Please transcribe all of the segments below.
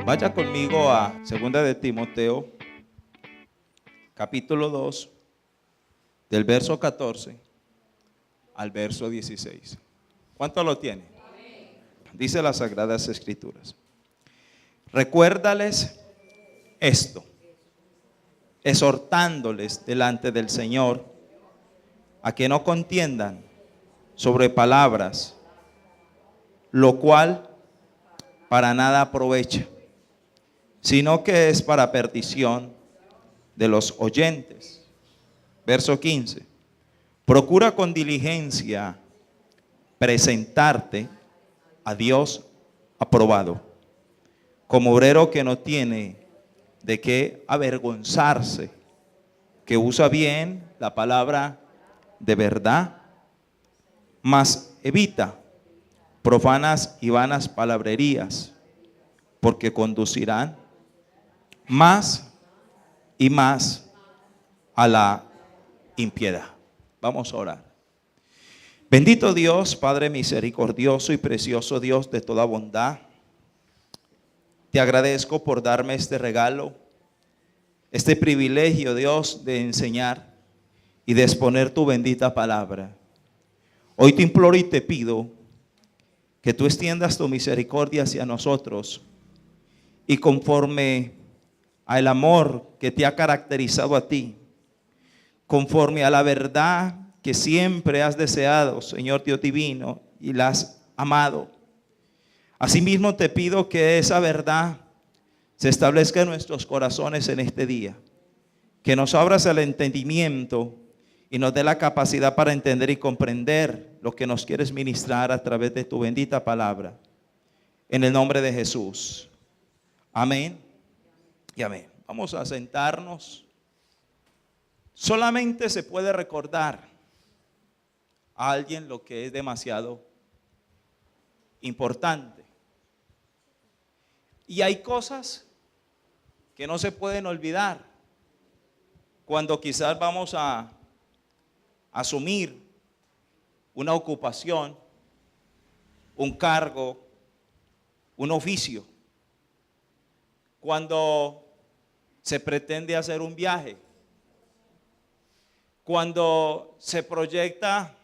Vaya conmigo a 2 de Timoteo, capítulo 2, del verso 14 al verso 16. ¿Cuánto lo tiene? Dice las Sagradas Escrituras: recuérdales esto, exhortándoles delante del Señor a que no contiendan sobre palabras, lo cual para nada aprovecha, sino que es para perdición de los oyentes. Verso 15: procura con diligencia presentarte a Dios aprobado, como obrero que no tiene de qué avergonzarse, que usa bien la palabra de verdad, mas evita profanas y vanas palabrerías, porque conducirán más y más a la impiedad. Vamos a orar. Bendito Dios, Padre misericordioso y precioso Dios de toda bondad, te agradezco por darme este regalo, este privilegio, Dios, de enseñar y de exponer tu bendita palabra. Hoy te imploro y te pido que tú extiendas tu misericordia hacia nosotros y conforme al amor que te ha caracterizado a ti, conforme a la verdad que siempre has deseado, Señor Dios divino, y la has amado. Asimismo te pido que esa verdad se establezca en nuestros corazones en este día, que nos abras el entendimiento y nos dé la capacidad para entender y comprender lo que nos quieres ministrar a través de tu bendita palabra. En el nombre de Jesús. Amén y amén. Vamos a sentarnos. Solamente se puede recordar a alguien lo que es demasiado importante. Y hay cosas que no se pueden olvidar cuando quizás vamos a asumir una ocupación, un cargo, un oficio. Cuando se pretende hacer un viaje, cuando se proyecta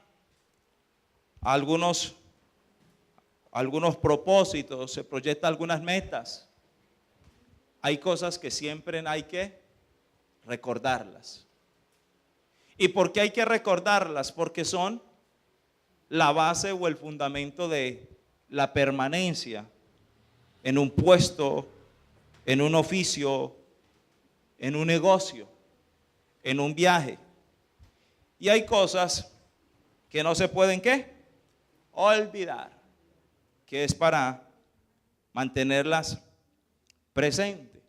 algunos propósitos, se proyecta algunas metas, hay cosas que siempre hay que recordarlas. ¿Y por qué hay que recordarlas? Porque son la base o el fundamento de la permanencia en un puesto, en un oficio, en un negocio, en un viaje. Y hay cosas que no se pueden, ¿qué? Olvidar, que es para mantenerlas presentes.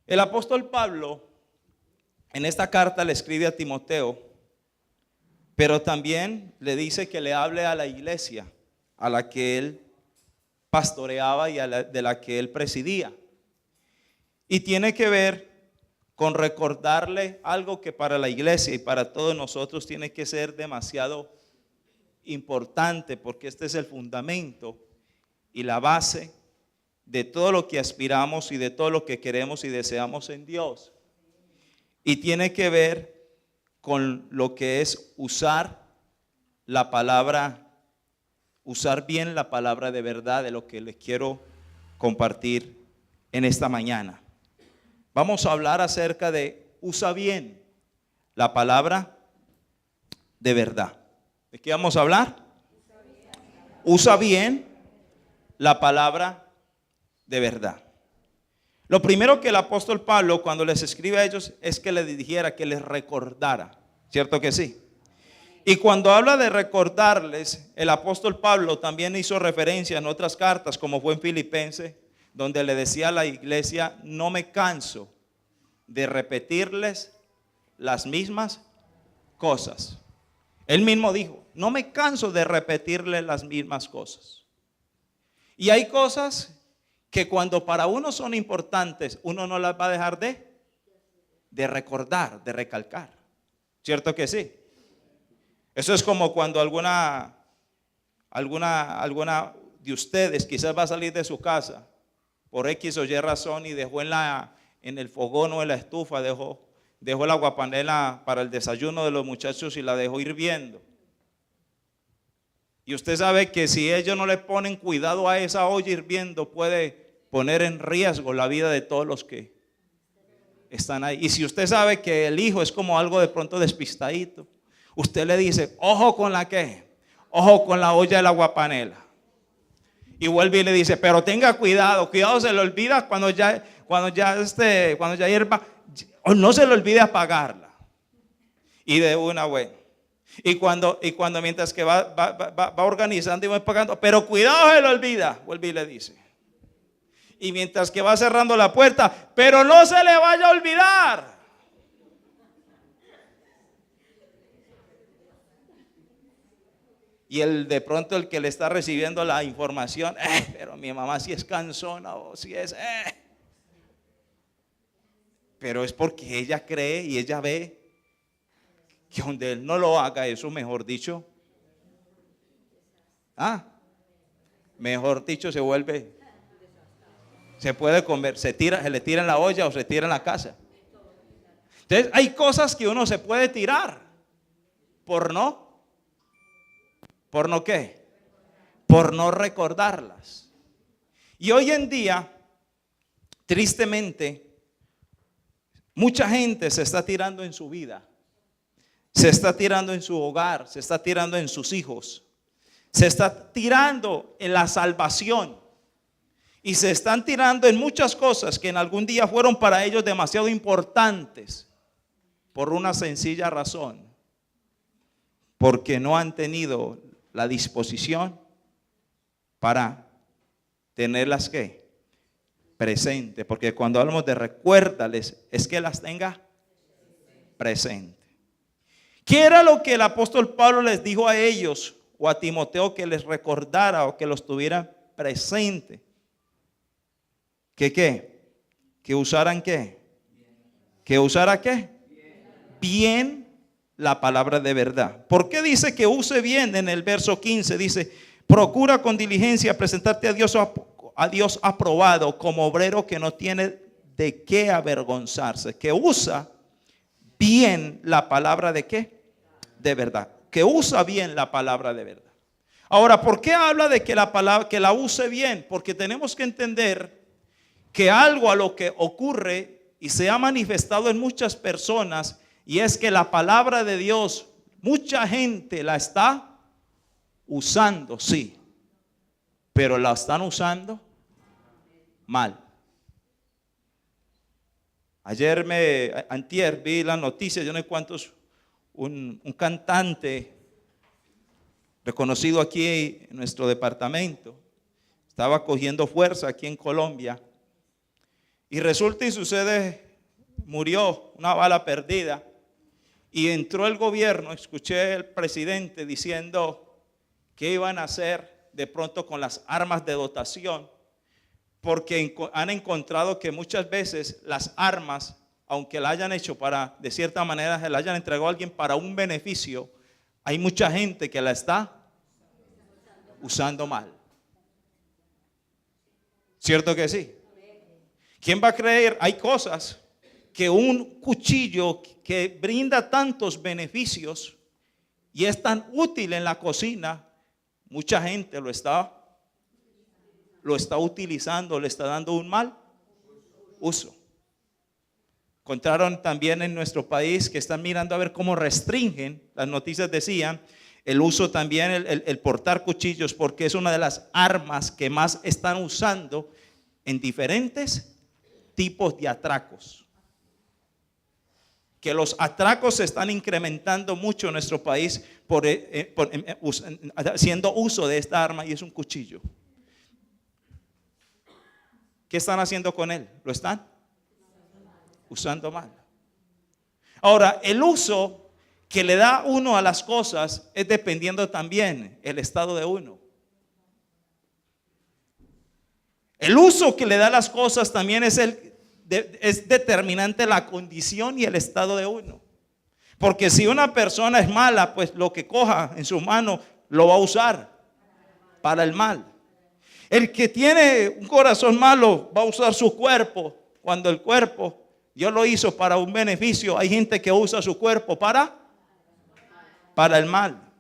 El apóstol Pablo en esta carta le escribe a Timoteo, pero también le dice que le hable a la iglesia a la que él pastoreaba y de la que él presidía. Y tiene que ver con recordarle algo que para la iglesia y para todos nosotros tiene que ser demasiado importante, porque este es el fundamento y la base de todo lo que aspiramos y de todo lo que queremos y deseamos en Dios. Y tiene que ver con lo que es usar la palabra, usar bien la palabra de verdad, de lo que les quiero compartir en esta mañana. Vamos a hablar acerca de usa bien la palabra de verdad. ¿De qué vamos a hablar? Usa bien la palabra de verdad. Lo primero que el apóstol Pablo cuando les escribe a ellos es que les dijera, que les recordara. ¿Cierto que sí? Y cuando habla de recordarles, el apóstol Pablo también hizo referencia en otras cartas, como fue en Filipenses, donde le decía a la iglesia: no me canso de repetirles las mismas cosas. Él mismo dijo: no me canso de repetirles las mismas cosas. Y hay cosas que cuando para uno son importantes, uno no las va a dejar de recordar, de recalcar. ¿Cierto que sí? Eso es como cuando alguna de ustedes quizás va a salir de su casa por X o Y razón y dejó en el fogón o en la estufa, dejó el aguapanela para el desayuno de los muchachos y la dejó hirviendo. Y usted sabe que si ellos no le ponen cuidado a esa olla hirviendo, puede poner en riesgo la vida de todos los que están ahí. Y si usted sabe que el hijo es como algo de pronto despistadito, usted le dice, ojo con la ojo con la olla del aguapanela. Y vuelve y le dice, pero tenga cuidado, se le olvida cuando ya hierva, no se le olvide apagarla. Y de una buena. Y cuando mientras que va organizando y va pagando, pero cuidado, se lo olvida, vuelve y le dice. Y mientras que va cerrando la puerta, pero no se le vaya a olvidar. Y de pronto el que le está recibiendo la información, pero mi mamá sí es cansona o sí es, pero es porque ella cree y ella ve que donde él no lo haga, eso mejor dicho, mejor dicho se puede comer, se le tira en la olla o se tira en la casa. Entonces hay cosas que uno se puede tirar por no qué, por no recordarlas. Y hoy en día, tristemente, mucha gente se está tirando en su vida. Se está tirando en su hogar, se está tirando en sus hijos, se está tirando en la salvación y se están tirando en muchas cosas que en algún día fueron para ellos demasiado importantes por una sencilla razón, porque no han tenido la disposición para tenerlas presente, porque cuando hablamos de recuérdales es que las tenga presente. ¿Qué era lo que el apóstol Pablo les dijo a ellos o a Timoteo que les recordara o que los tuviera presente? Que usaran que usara bien la palabra de verdad. ¿Por qué dice que use bien? En el verso 15 dice, procura con diligencia presentarte a Dios aprobado como obrero que no tiene de qué avergonzarse, que usa bien la palabra de verdad, que usa bien la palabra de verdad. Ahora, ¿por qué habla de que la use bien? Porque tenemos que entender que algo a lo que ocurre y se ha manifestado en muchas personas, y es que la palabra de Dios, mucha gente la está usando, sí, pero la están usando mal. Antier vi la noticia, yo no sé cuántos, un cantante reconocido aquí en nuestro departamento, estaba cogiendo fuerza aquí en Colombia, y resulta y sucede, murió, una bala perdida, y entró el gobierno. Escuché el presidente diciendo qué iban a hacer de pronto con las armas de dotación, porque han encontrado que muchas veces las armas, aunque la hayan hecho de cierta manera, se la hayan entregado a alguien para un beneficio, hay mucha gente que la está usando mal. ¿Cierto que sí? ¿Quién va a creer? Hay cosas que un cuchillo que brinda tantos beneficios y es tan útil en la cocina, mucha gente lo está utilizando, le está dando un mal uso. Encontraron también en nuestro país que están mirando a ver cómo restringen, las noticias decían, el uso también, el portar cuchillos, porque es una de las armas que más están usando en diferentes tipos de atracos. Que los atracos se están incrementando mucho en nuestro país haciendo uso de esta arma, y es un cuchillo. ¿Qué están haciendo con él? ¿Lo están usando mal? Ahora, el uso que le da uno a las cosas es dependiendo también el estado de uno. El uso que le da a las cosas también es determinante la condición y el estado de uno. Porque si una persona es mala, pues lo que coja en su mano lo va a usar para el mal. El que tiene un corazón malo va a usar su cuerpo, cuando el cuerpo Dios lo hizo para un beneficio. Hay gente que usa su cuerpo para el mal.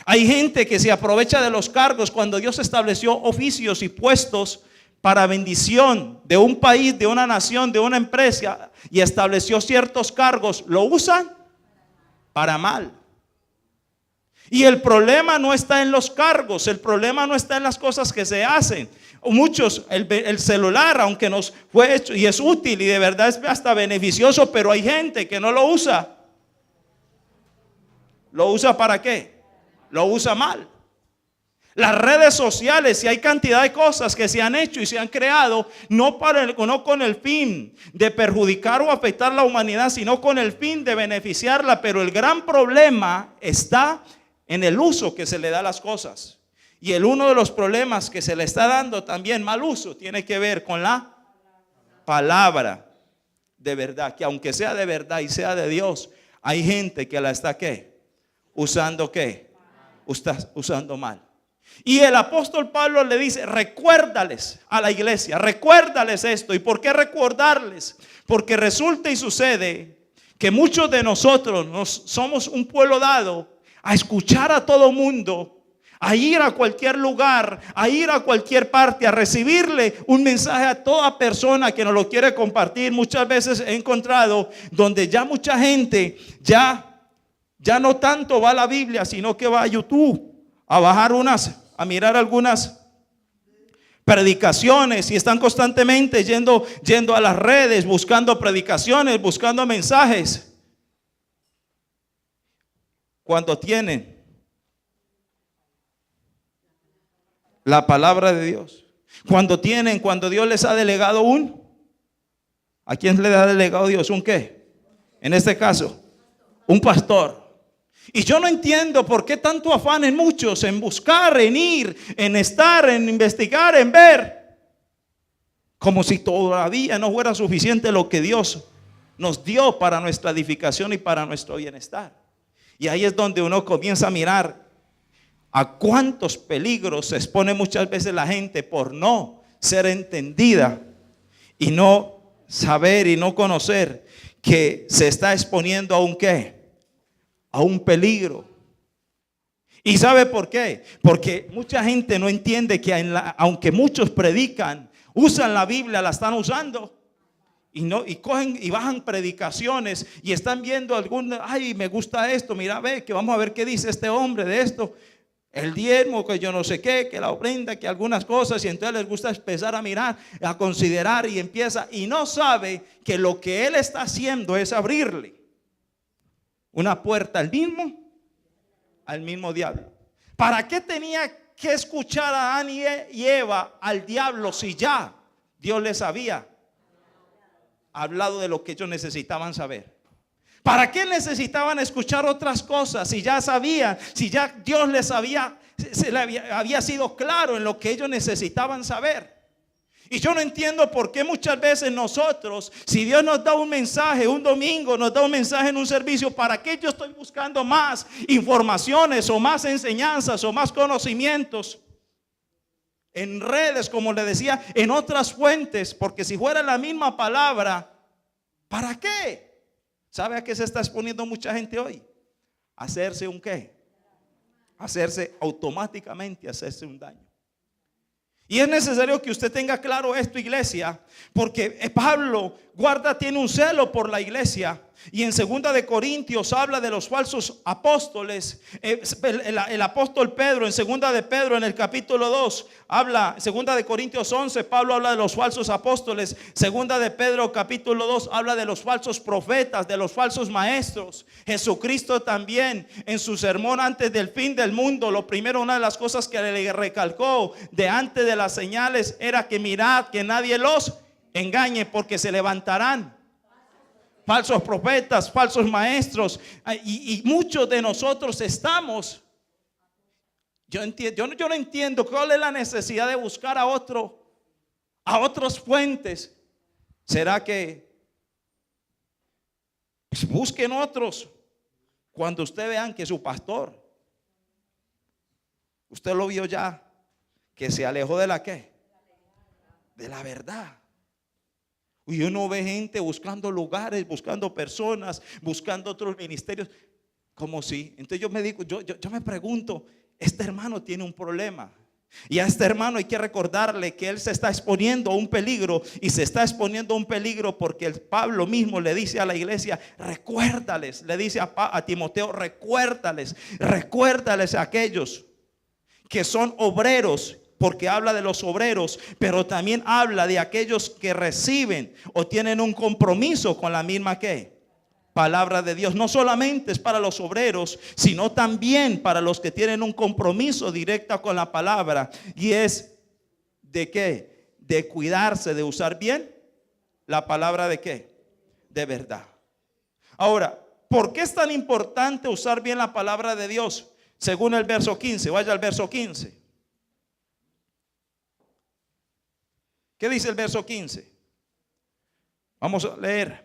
Hay gente que se aprovecha de los cargos cuando Dios estableció oficios y puestos para bendición de un país, de una nación, de una empresa, y estableció ciertos cargos, lo usan para mal. Y el problema no está en los cargos, el problema no está en las cosas que se hacen. Muchos, el celular, aunque nos fue hecho y es útil y de verdad es hasta beneficioso, pero hay gente que no lo usa. ¿Lo usa para qué? Lo usa mal. Las redes sociales, y hay cantidad de cosas que se han hecho y se han creado, no con el fin de perjudicar o afectar a la humanidad, sino con el fin de beneficiarla. Pero el gran problema está en el uso que se le da a las cosas. Y uno de los problemas que se le está dando también, mal uso, tiene que ver con la palabra de verdad. Que aunque sea de verdad y sea de Dios, hay gente que la está ¿qué? Usando ¿qué? Usando mal. Y el apóstol Pablo le dice: recuérdales a la iglesia, recuérdales esto. ¿Y por qué recordarles? Porque resulta y sucede que muchos de nosotros somos un pueblo dado a escuchar a todo mundo, a ir a cualquier lugar, a ir a cualquier parte, a recibirle un mensaje a toda persona que nos lo quiere compartir. Muchas veces he encontrado donde ya mucha gente ya no tanto va a la Biblia, sino que va a YouTube a mirar algunas predicaciones, y están constantemente yendo a las redes, buscando predicaciones, buscando mensajes, cuando tienen la palabra de Dios, cuando Dios les ha delegado ¿a quién le ha delegado Dios? ¿Un qué? En este caso, un pastor. Y yo no entiendo por qué tanto afán en muchos en buscar, en ir, en estar, en investigar, en ver, como si todavía no fuera suficiente lo que Dios nos dio para nuestra edificación y para nuestro bienestar. Y ahí es donde uno comienza a mirar a cuántos peligros se expone muchas veces la gente por no ser entendida y no saber y no conocer que se está exponiendo a un ¿qué? A un peligro. ¿Y sabe por qué? Porque mucha gente no entiende que aunque muchos predican, usan la Biblia, la están usando y cogen y bajan predicaciones y están viendo ay, me gusta esto, mira, que vamos a ver qué dice este hombre de esto, el diezmo, que yo no sé qué, que la ofrenda, que algunas cosas, y entonces les gusta empezar a mirar, a considerar, y empieza y no sabe que lo que él está haciendo es abrirle una puerta al mismo diablo. ¿Para qué tenía que escuchar a Adán y Eva al diablo si ya Dios les había hablado de lo que ellos necesitaban saber? ¿Para qué necesitaban escuchar otras cosas si ya sabían, si ya Dios les había sido claro en lo que ellos necesitaban saber? Y yo no entiendo por qué muchas veces nosotros, si Dios nos da un mensaje un domingo, nos da un mensaje en un servicio, ¿para qué yo estoy buscando más informaciones o más enseñanzas o más conocimientos en redes, como le decía, en otras fuentes? Porque si fuera la misma palabra, ¿para qué? ¿Sabe a qué se está exponiendo mucha gente hoy? Hacerse un ¿qué? Automáticamente hacerse un daño. Y es necesario que usted tenga claro esto, iglesia, porque Pablo tiene un celo por la iglesia. Y en 2 de Corintios habla de los falsos apóstoles. El apóstol Pedro, en 2 de Pedro, en el capítulo 2, habla, 2 de Corintios 11, Pablo habla de los falsos apóstoles. 2 de Pedro, capítulo 2, habla de los falsos profetas, de los falsos maestros. Jesucristo también, en su sermón antes del fin del mundo, lo primero, una de las cosas que le recalcó de antes de las señales era que mirad que nadie los engañe, porque se levantarán falsos profetas, falsos maestros, y muchos de nosotros estamos. Yo no entiendo cuál es la necesidad de buscar a otras fuentes. ¿Será que busquen otros cuando usted vean que su pastor, usted lo vio ya, que se alejó de la qué? de la verdad. Y uno ve gente buscando lugares, buscando personas, buscando otros ministerios, como si. Entonces yo me pregunto, este hermano tiene un problema. Y a este hermano hay que recordarle que él se está exponiendo a un peligro. Y se está exponiendo a un peligro porque el Pablo mismo le dice a la iglesia: recuérdales, le dice a Timoteo: recuérdales a aquellos que son obreros, porque habla de los obreros, pero también habla de aquellos que reciben o tienen un compromiso con la misma palabra de Dios. No solamente es para los obreros, sino también para los que tienen un compromiso directo con la palabra. Y es de qué, de cuidarse, de usar bien la palabra de qué, de verdad. Ahora, ¿por qué es tan importante usar bien la palabra de Dios? Según el verso 15, vaya al verso 15. ¿Qué dice el verso 15? Vamos a leer.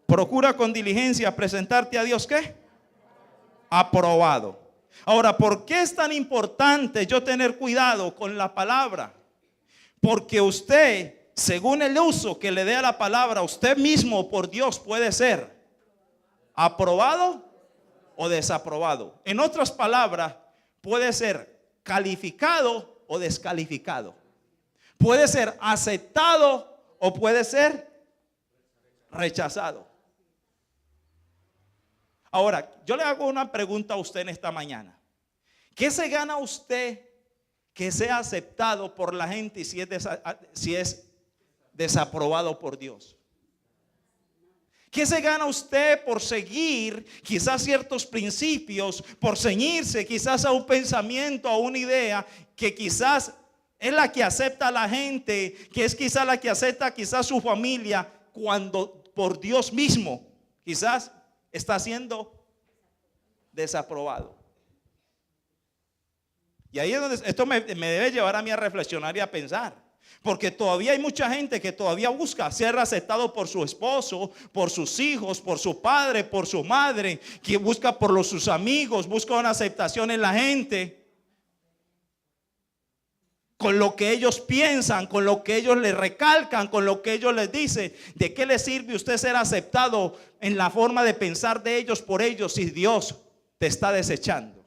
Procura con diligencia presentarte a Dios, ¿qué? Aprobado. Ahora, ¿por qué es tan importante yo tener cuidado con la palabra? Porque usted, según el uso que le dé a la palabra, usted mismo por Dios puede ser aprobado o desaprobado. En otras palabras, puede ser calificado o descalificado. Puede ser aceptado o puede ser rechazado. Ahora, yo le hago una pregunta a usted en esta mañana. ¿Qué se gana usted que sea aceptado por la gente y si es desaprobado por Dios? ¿Qué se gana usted por seguir quizás ciertos principios, por ceñirse quizás a un pensamiento, a una idea que quizás es la que acepta a la gente, que es quizás la que acepta quizás su familia, cuando por Dios mismo quizás está siendo desaprobado? Y ahí es donde esto me debe llevar a mí a reflexionar y a pensar. Porque todavía hay mucha gente que todavía busca ser aceptado por su esposo, por sus hijos, por su padre, por su madre, que busca por sus amigos, busca una aceptación en la gente, con lo que ellos piensan, con lo que ellos les recalcan, con lo que ellos les dicen. ¿De qué le sirve usted ser aceptado en la forma de pensar de ellos por ellos si Dios te está desechando?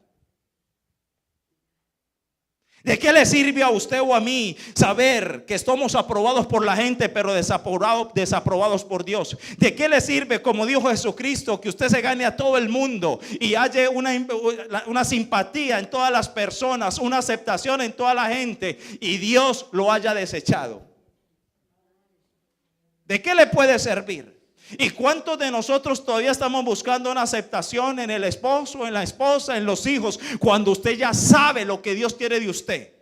¿De qué le sirve a usted o a mí saber que estamos aprobados por la gente pero desaprobados por Dios? ¿De qué le sirve, como dijo Jesucristo, que usted se gane a todo el mundo y haya una simpatía en todas las personas, una aceptación en toda la gente, y Dios lo haya desechado? ¿De qué le puede servir? ¿Y cuántos de nosotros todavía estamos buscando una aceptación en el esposo, en la esposa, en los hijos, cuando usted ya sabe lo que Dios quiere de usted?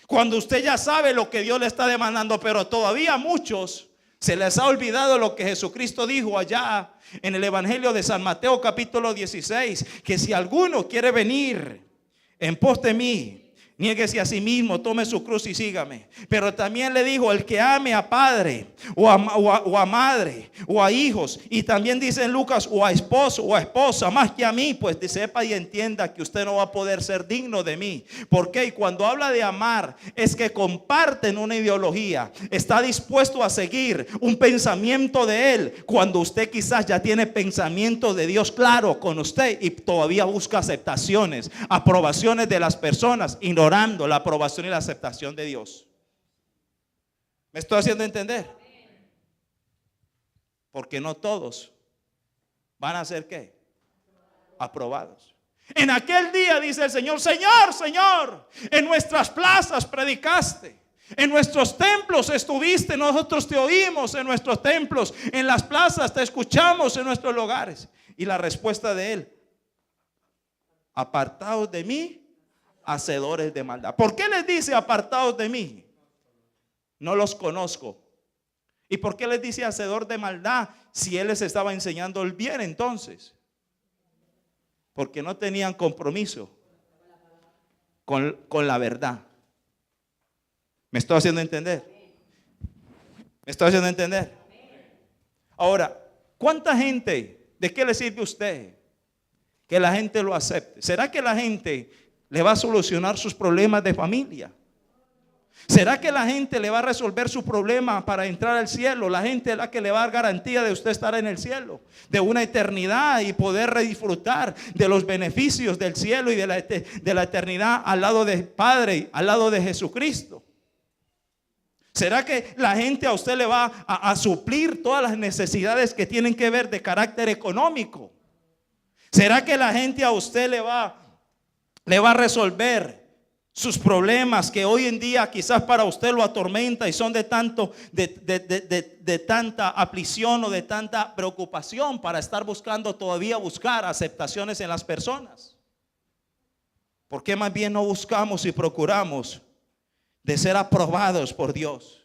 Cuando usted ya sabe lo que Dios le está demandando, pero todavía a muchos se les ha olvidado lo que Jesucristo dijo allá en el Evangelio de San Mateo capítulo 16, que si alguno quiere venir en pos de mí, niéguese a sí mismo, tome su cruz y sígame. Pero también le dijo: el que ame a padre o a madre o a hijos, y también dice en Lucas, o a esposo o a esposa, más que a mí, pues sepa y entienda que usted no va a poder ser digno de mí. Porque y cuando habla de amar, es que comparten una ideología, está dispuesto a seguir un pensamiento de él, cuando usted quizás ya tiene pensamiento de Dios claro con usted y todavía busca aceptaciones, aprobaciones de las personas, ignorando la aprobación y la aceptación de Dios. ¿Me estoy haciendo entender? Porque no todos van a ser ¿qué? Aprobados. En aquel día dice el Señor: Señor, Señor, en nuestras plazas predicaste, en nuestros templos estuviste, nosotros te oímos en nuestros templos, en las plazas te escuchamos, en nuestros lugares. Y la respuesta de él: apartaos de mí, hacedores de maldad. ¿Por qué les dice apartados de mí? No los conozco. ¿Y por qué les dice hacedor de maldad si él les estaba enseñando el bien entonces? Porque no tenían compromiso con la verdad. ¿Me estoy haciendo entender? ¿Me estoy haciendo entender? Ahora, ¿cuánta gente, de qué le sirve a usted que la gente lo acepte? ¿Será que la gente le va a solucionar sus problemas de familia? ¿Será que la gente le va a resolver su problema para entrar al cielo? La gente es la que le va a dar garantía de usted estar en el cielo, de una eternidad y poder disfrutar de los beneficios del cielo y de la eternidad al lado del Padre, al lado de Jesucristo. ¿Será que la gente a usted le va a suplir todas las necesidades que tienen que ver de carácter económico? ¿Será que la gente a usted le va a resolver sus problemas que hoy en día quizás para usted lo atormenta y son de tanta aflicción o de tanta preocupación para estar buscar aceptaciones en las personas? ¿Por qué más bien no buscamos y procuramos de ser aprobados por Dios?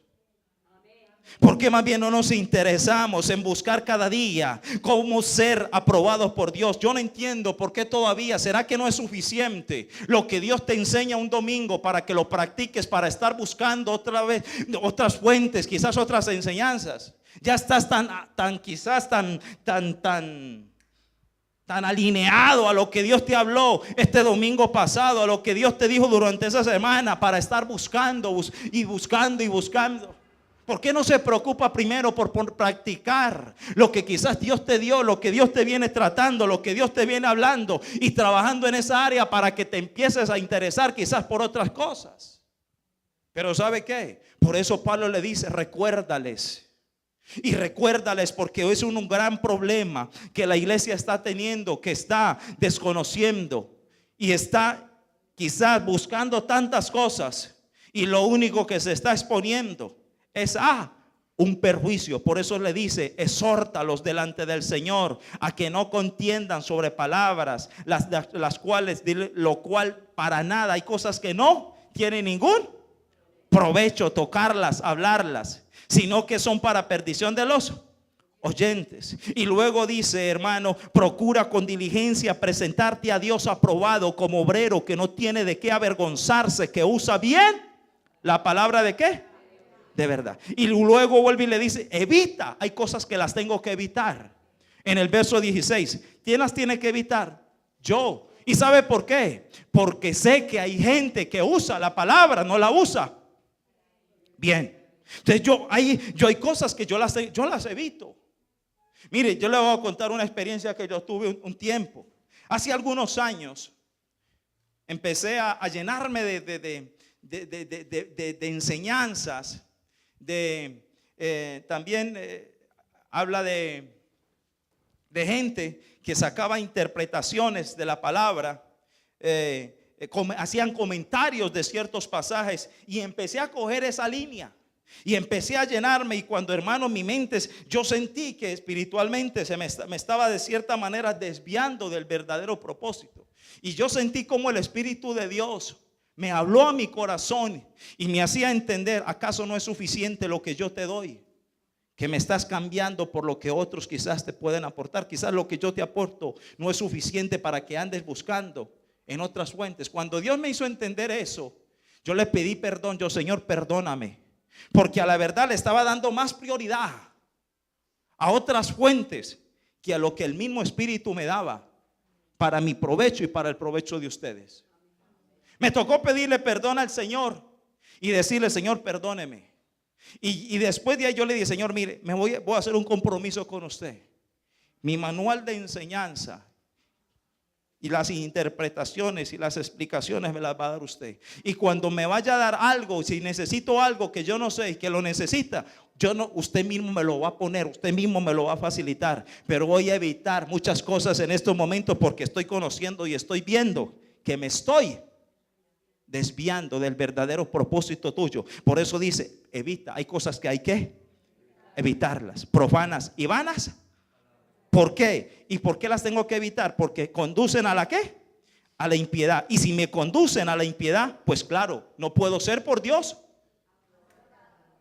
¿Por qué más bien no nos interesamos en buscar cada día cómo ser aprobados por Dios? Yo no entiendo por qué todavía. ¿Será que no es suficiente lo que Dios te enseña un domingo para que lo practiques, para estar buscando otra vez otras fuentes, quizás otras enseñanzas? Ya estás tan alineado a lo que Dios te habló este domingo pasado, a lo que Dios te dijo durante esa semana, para estar buscando y buscando. ¿Por qué no se preocupa primero por practicar lo que quizás Dios te dio, lo que Dios te viene tratando, lo que Dios te viene hablando y trabajando en esa área para que te empieces a interesar quizás por otras cosas? Pero ¿sabe qué? Por eso Pablo le dice, recuérdales. Y recuérdales, porque es un gran problema que la iglesia está teniendo, que está desconociendo y está quizás buscando tantas cosas, y lo único que se está exponiendo es un perjuicio. Por eso le dice, exhórtalos delante del Señor a que no contiendan sobre palabras, las cuales, lo cual para nada, hay cosas que no tienen ningún provecho tocarlas, hablarlas, sino que son para perdición de los oyentes. Y luego dice, hermano, procura con diligencia presentarte a Dios aprobado como obrero que no tiene de qué avergonzarse, que usa bien la palabra de qué, de verdad. Y luego vuelve y le dice, evita. Hay cosas que las tengo que evitar. En el verso 16, ¿quién las tiene que evitar? Yo. ¿Y sabe por qué? Porque sé que hay gente que usa la palabra, no la usa bien. Entonces yo hay cosas que yo las evito. Mire, yo le voy a contar una experiencia que yo tuve un tiempo. Hace algunos años empecé a llenarme de enseñanzas. También habla de gente que sacaba interpretaciones de la palabra, hacían comentarios de ciertos pasajes, y empecé a coger esa línea y empecé a llenarme. Y cuando, hermano, mi mente, yo sentí que espiritualmente me estaba de cierta manera desviando del verdadero propósito, y yo sentí como el Espíritu de Dios me habló a mi corazón y me hacía entender, ¿acaso no es suficiente lo que yo te doy? Que me estás cambiando por lo que otros quizás te pueden aportar. Quizás lo que yo te aporto no es suficiente para que andes buscando en otras fuentes. Cuando Dios me hizo entender eso, yo le pedí perdón. Yo, Señor, perdóname, porque a la verdad le estaba dando más prioridad a otras fuentes que a lo que el mismo Espíritu me daba para mi provecho y para el provecho de ustedes. Me tocó pedirle perdón al Señor y decirle, Señor, perdóneme. Y después de ahí yo le dije, Señor, mire, voy a hacer un compromiso con usted. Mi manual de enseñanza y las interpretaciones y las explicaciones me las va a dar usted. Y cuando me vaya a dar algo, si necesito algo que yo no sé y que lo necesita, usted mismo me lo va a poner, usted mismo me lo va a facilitar. Pero voy a evitar muchas cosas en estos momentos porque estoy conociendo y estoy viendo que me estoy desviando del verdadero propósito tuyo. Por eso dice, evita. Hay cosas que hay que evitarlas, profanas y vanas. ¿Por qué? ¿Y por qué las tengo que evitar? Porque conducen a la ¿qué? A la impiedad. Y si me conducen a la impiedad, pues claro, no puedo ser por Dios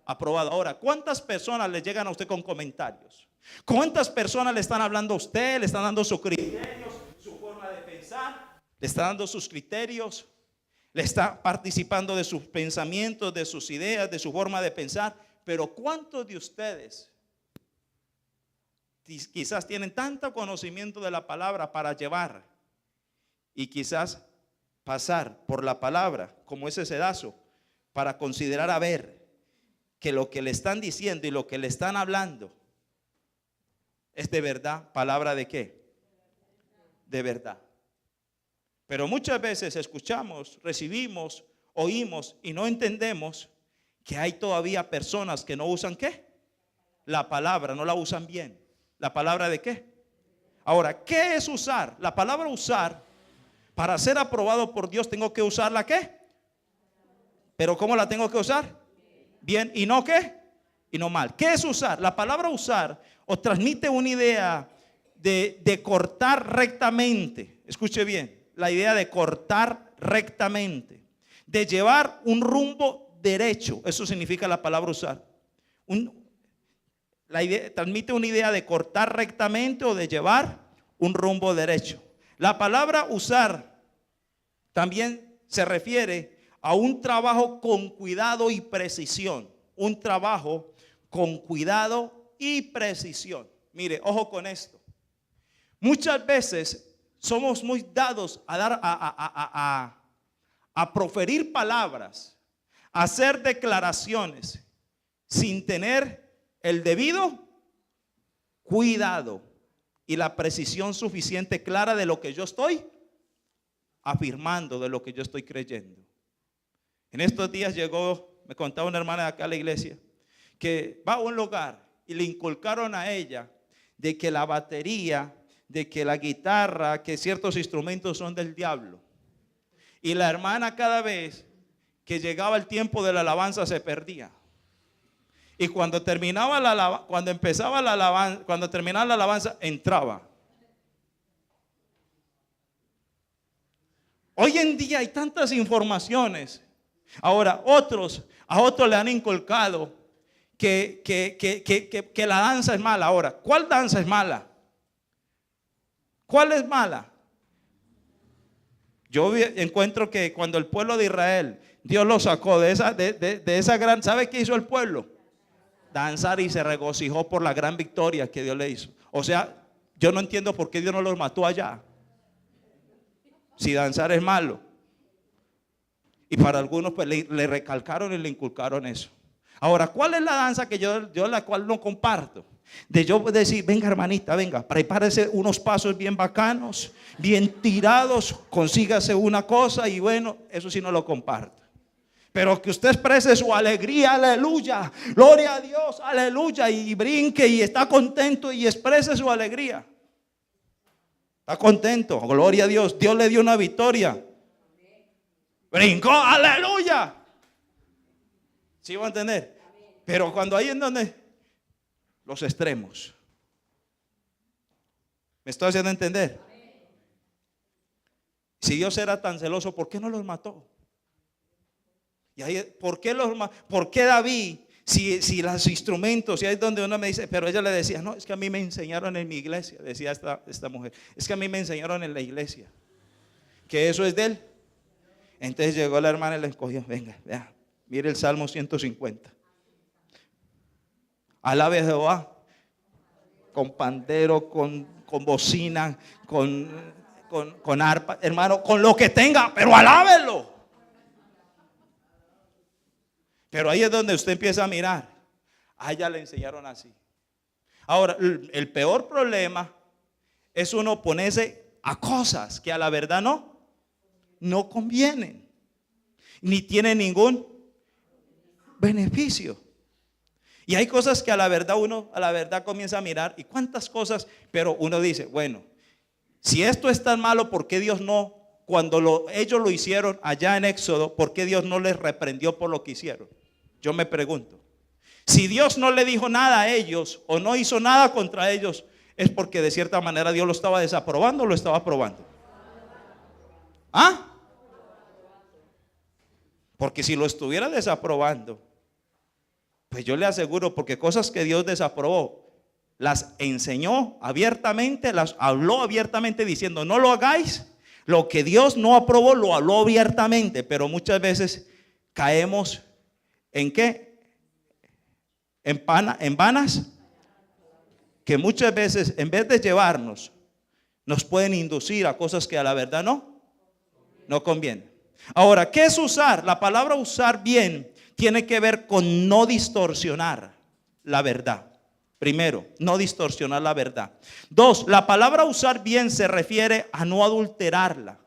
aprobado. Ahora, ¿cuántas personas le llegan a usted con comentarios? ¿Cuántas personas le están hablando a usted? Le están dando sus criterios, su forma de pensar, le están dando sus criterios, le está participando de sus pensamientos, de sus ideas, de su forma de pensar. Pero ¿cuántos de ustedes quizás tienen tanto conocimiento de la palabra para llevar y quizás pasar por la palabra como ese sedazo para considerar a ver que lo que le están diciendo y lo que le están hablando es de verdad. ¿Palabra de qué? De verdad. Pero muchas veces escuchamos, recibimos, oímos y no entendemos que hay todavía personas que no usan ¿qué? La palabra, no la usan bien. ¿La palabra de qué? Ahora, ¿qué es usar? La palabra usar, para ser aprobado por Dios, tengo que usarla ¿qué? Pero ¿cómo la tengo que usar? Bien, ¿y no qué? Y no mal. ¿Qué es usar? La palabra usar os transmite una idea de cortar rectamente. Escuche bien, la idea de cortar rectamente, de llevar un rumbo derecho. Eso significa la palabra usar. Transmite una idea de cortar rectamente o de llevar un rumbo derecho. La palabra usar también se refiere a un trabajo con cuidado y precisión. Un trabajo con cuidado y precisión. Mire, ojo con esto. Muchas veces somos muy dados a proferir palabras, a hacer declaraciones sin tener el debido cuidado y la precisión suficiente clara de lo que yo estoy afirmando, de lo que yo estoy creyendo. En estos días me contaba una hermana de acá a la iglesia, que va a un lugar y le inculcaron a ella de que la batería, de que la guitarra, que ciertos instrumentos son del diablo. Y la hermana cada vez que llegaba el tiempo de la alabanza se perdía. Y cuando terminaba cuando terminaba la alabanza, entraba. Hoy en día hay tantas informaciones. Ahora, a otros le han inculcado que la danza es mala. Ahora, ¿cuál danza es mala? ¿Cuál es mala? Yo encuentro que cuando el pueblo de Israel, Dios lo sacó de esa gran, ¿sabe qué hizo el pueblo? Danzar, y se regocijó por la gran victoria que Dios le hizo. O sea, yo no entiendo por qué Dios no los mató allá, si danzar es malo. Y para algunos pues le recalcaron y le inculcaron eso. Ahora, ¿cuál es la danza que yo la cual no comparto? De yo decir, venga hermanita, venga, prepárese unos pasos bien bacanos, bien tirados, consígase una cosa, y bueno, eso sí no lo comparto. Pero que usted exprese su alegría, aleluya, gloria a Dios, aleluya, y brinque y está contento y exprese su alegría. Está contento, gloria a Dios, Dios le dio una victoria. Brincó, aleluya. ¿Sí va a entender? Pero cuando hay en donde los extremos. ¿Me estoy haciendo entender? Si Dios era tan celoso, ¿por qué no los mató? Y ahí, ¿por qué David, si los instrumentos, y ahí es donde uno me dice, pero ella le decía, no, es que a mí me enseñaron en mi iglesia, decía esta mujer, es que a mí me enseñaron en la iglesia que eso es de él. Entonces llegó la hermana y le escogió, venga, vea, mire el Salmo 150. Alabe a Jehová con pandero, con bocina, con arpa, hermano, con lo que tenga, pero alábelo. Pero ahí es donde usted empieza a mirar. A ella le enseñaron así. Ahora, el peor problema es uno ponerse a cosas que a la verdad no convienen, ni tienen ningún beneficio. Y hay cosas que a la verdad comienza a mirar, y cuántas cosas, pero uno dice, bueno, si esto es tan malo, ¿por qué Dios no, cuando ellos lo hicieron allá en Éxodo, por qué Dios no les reprendió por lo que hicieron? Yo me pregunto, si Dios no le dijo nada a ellos o no hizo nada contra ellos, es porque de cierta manera Dios lo estaba desaprobando o lo estaba aprobando. ¿Ah? Porque si lo estuviera desaprobando, pues yo le aseguro, porque cosas que Dios desaprobó, las enseñó abiertamente, las habló abiertamente diciendo, no lo hagáis. Lo que Dios no aprobó lo habló abiertamente, pero muchas veces caemos ¿en qué? En vanas, que muchas veces en vez de llevarnos, nos pueden inducir a cosas que a la verdad no convienen. Ahora, ¿qué es usar? La palabra usar bien tiene que ver con no distorsionar la verdad. Primero, no distorsionar la verdad. Dos, la palabra usar bien se refiere a no adulterarla.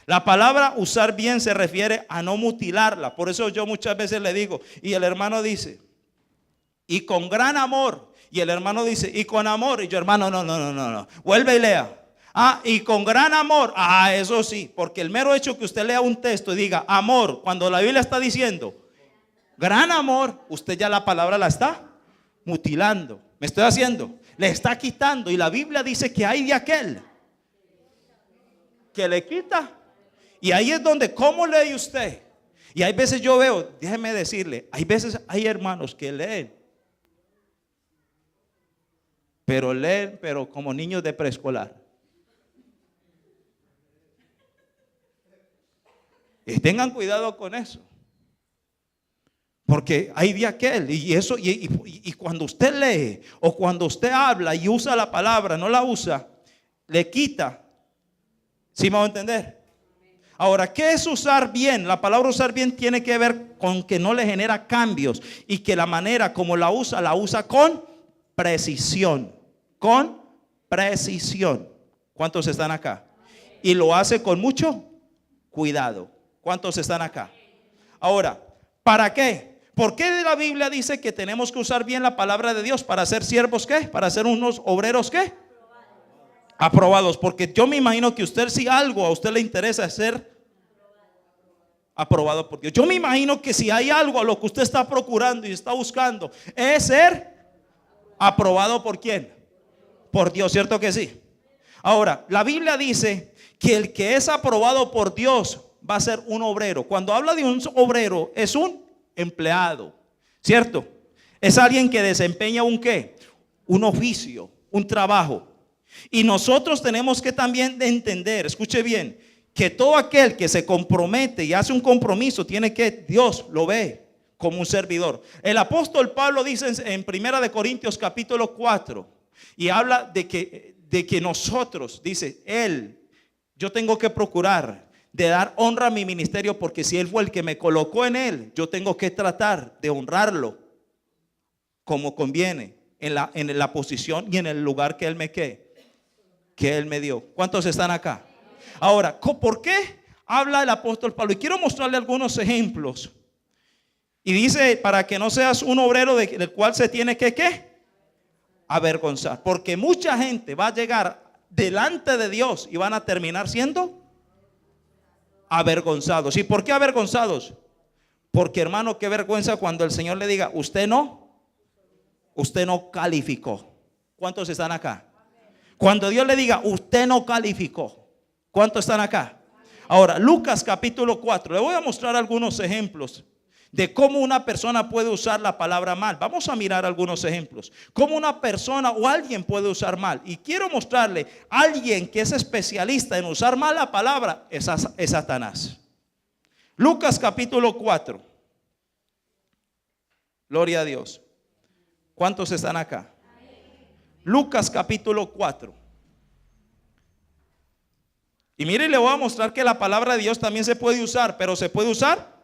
La palabra usar bien se refiere a no mutilarla. Por eso yo muchas veces le digo, y el hermano dice, y con gran amor. Y el hermano dice, y con amor. Y yo, hermano, no. Vuelve y lea. Y con gran amor. Eso sí, porque el mero hecho que usted lea un texto y diga amor, cuando la Biblia está diciendo gran amor, usted ya la palabra la está mutilando. ¿Me estoy haciendo? Le está quitando. Y la Biblia dice que hay de aquel que le quita. Y ahí es donde, ¿cómo lee usted? Y hay veces yo veo, déjeme decirle, hay veces hay hermanos que leen, pero como niños de preescolar. Y tengan cuidado con eso. Porque hay de aquel, y cuando usted lee o cuando usted habla y usa la palabra, no la usa, le quita. ¿Sí me va a entender? Ahora, ¿qué es usar bien? La palabra usar bien tiene que ver con que no le genera cambios y que la manera como la usa con precisión. Con precisión. ¿Cuántos están acá? Y lo hace con mucho cuidado. ¿Cuántos están acá? Ahora, ¿para qué? ¿Por qué la Biblia dice que tenemos que usar bien la palabra de Dios? ¿Para ser siervos qué? ¿Para ser unos obreros qué? Aprobados. Porque yo me imagino que usted, si algo a usted le interesa ser aprobado por Dios. Yo me imagino que si hay algo a lo que usted está procurando y está buscando es ser aprobado por ¿quién? Por Dios, ¿cierto que sí? Ahora, la Biblia dice que el que es aprobado por Dios va a ser un obrero. Cuando habla de un obrero, es un empleado, ¿cierto? Es alguien que desempeña un ¿qué? Un oficio, un trabajo. Y nosotros tenemos que también entender, escuche bien, que todo aquel que se compromete y hace un compromiso, tiene que, Dios lo ve como un servidor. El apóstol Pablo dice en 1 Corintios capítulo 4, y habla de que nosotros, dice, yo tengo que procurar de dar honra a mi ministerio, porque si él fue el que me colocó en él, yo tengo que tratar de honrarlo como conviene, en la posición y en el lugar que él me dio. ¿Cuántos están acá? Ahora, ¿por qué habla el apóstol Pablo? Y quiero mostrarle algunos ejemplos. Y dice, para que no seas un obrero del cual se tiene que ¿qué? Avergonzar. Porque mucha gente va a llegar delante de Dios y van a terminar siendo avergonzados. ¿Y por qué avergonzados? Porque, hermano, qué vergüenza cuando el Señor le diga, usted no calificó. ¿Cuántos están acá? Cuando Dios le diga, usted no calificó. ¿Cuántos están acá? Ahora, Lucas capítulo 4. Le voy a mostrar algunos ejemplos de cómo una persona puede usar la palabra mal. Vamos a mirar algunos ejemplos. Cómo una persona o alguien puede usar mal. Y quiero mostrarle a alguien que es especialista en usar mal la palabra, es Satanás. Lucas capítulo 4. Gloria a Dios. ¿Cuántos están acá? Lucas capítulo 4. Y mire, le voy a mostrar que la palabra de Dios también se puede usar, pero se puede usar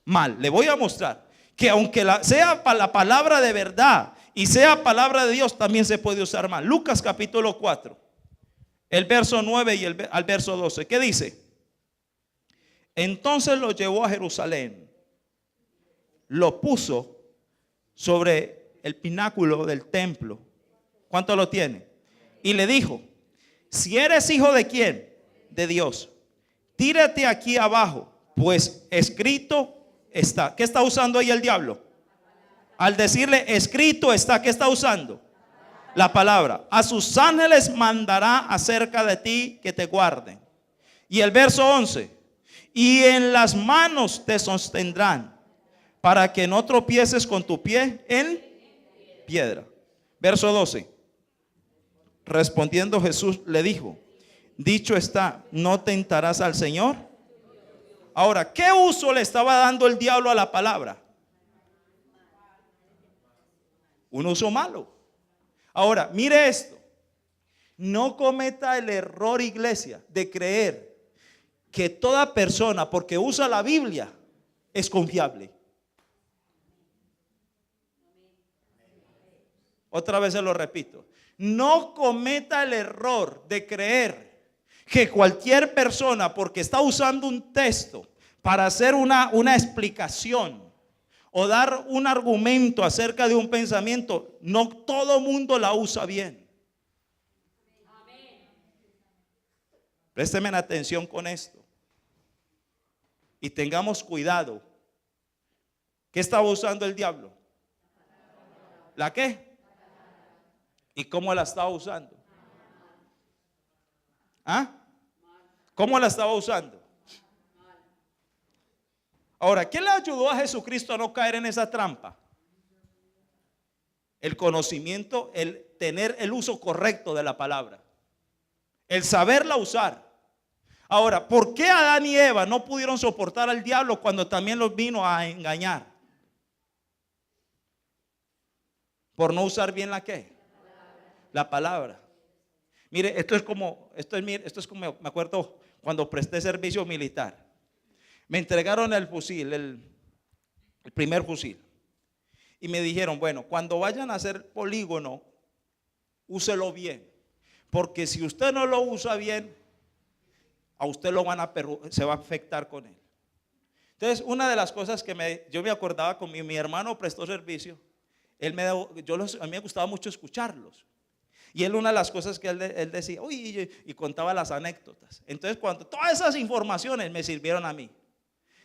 mal. Le voy a mostrar que aunque sea la palabra de verdad y sea palabra de Dios, también se puede usar mal. Lucas capítulo 4, el verso 9 y al verso 12. ¿Qué dice? Entonces lo llevó a Jerusalén, lo puso sobre el pináculo del templo. ¿Cuánto lo tiene? Y le dijo, si eres hijo de ¿quién? De Dios, tírate aquí abajo, pues escrito está. ¿Qué está usando ahí el diablo? Al decirle escrito está, ¿qué está usando? La palabra. A sus ángeles mandará acerca de ti que te guarden. Y el verso 11, y en las manos te sostendrán para que no tropieces con tu pie en piedra. Verso 12. Respondiendo Jesús le dijo, dicho está, no tentarás al Señor. Ahora, ¿qué uso le estaba dando el diablo a la palabra? Un uso malo. Ahora, mire esto. No cometa el error, iglesia, de creer que toda persona, porque usa la Biblia, es confiable. Otra vez se lo repito. No cometa el error de creer que cualquier persona, porque está usando un texto para hacer una explicación o dar un argumento acerca de un pensamiento, no todo mundo la usa bien. Présteme atención con esto y tengamos cuidado. ¿Qué estaba usando el diablo? ¿La qué? ¿Y cómo la estaba usando? ¿Ah? ¿Cómo la estaba usando? Ahora, ¿qué le ayudó a Jesucristo a no caer en esa trampa? El conocimiento, el tener el uso correcto de la palabra, el saberla usar. Ahora, ¿por qué Adán y Eva no pudieron soportar al diablo cuando también los vino a engañar? Por no usar bien la ¿qué? La palabra. Mire, esto es como, me acuerdo cuando presté servicio militar. Me entregaron el fusil, el primer fusil. Y me dijeron, bueno, cuando vayan a hacer polígono, úselo bien. Porque si usted no lo usa bien, a usted se va a afectar con él. Entonces, una de las cosas que yo me acordaba con mi hermano prestó servicio. A mí me gustaba mucho escucharlos. Y él, una de las cosas que él decía, uy, y contaba las anécdotas. Entonces, todas esas informaciones me sirvieron a mí.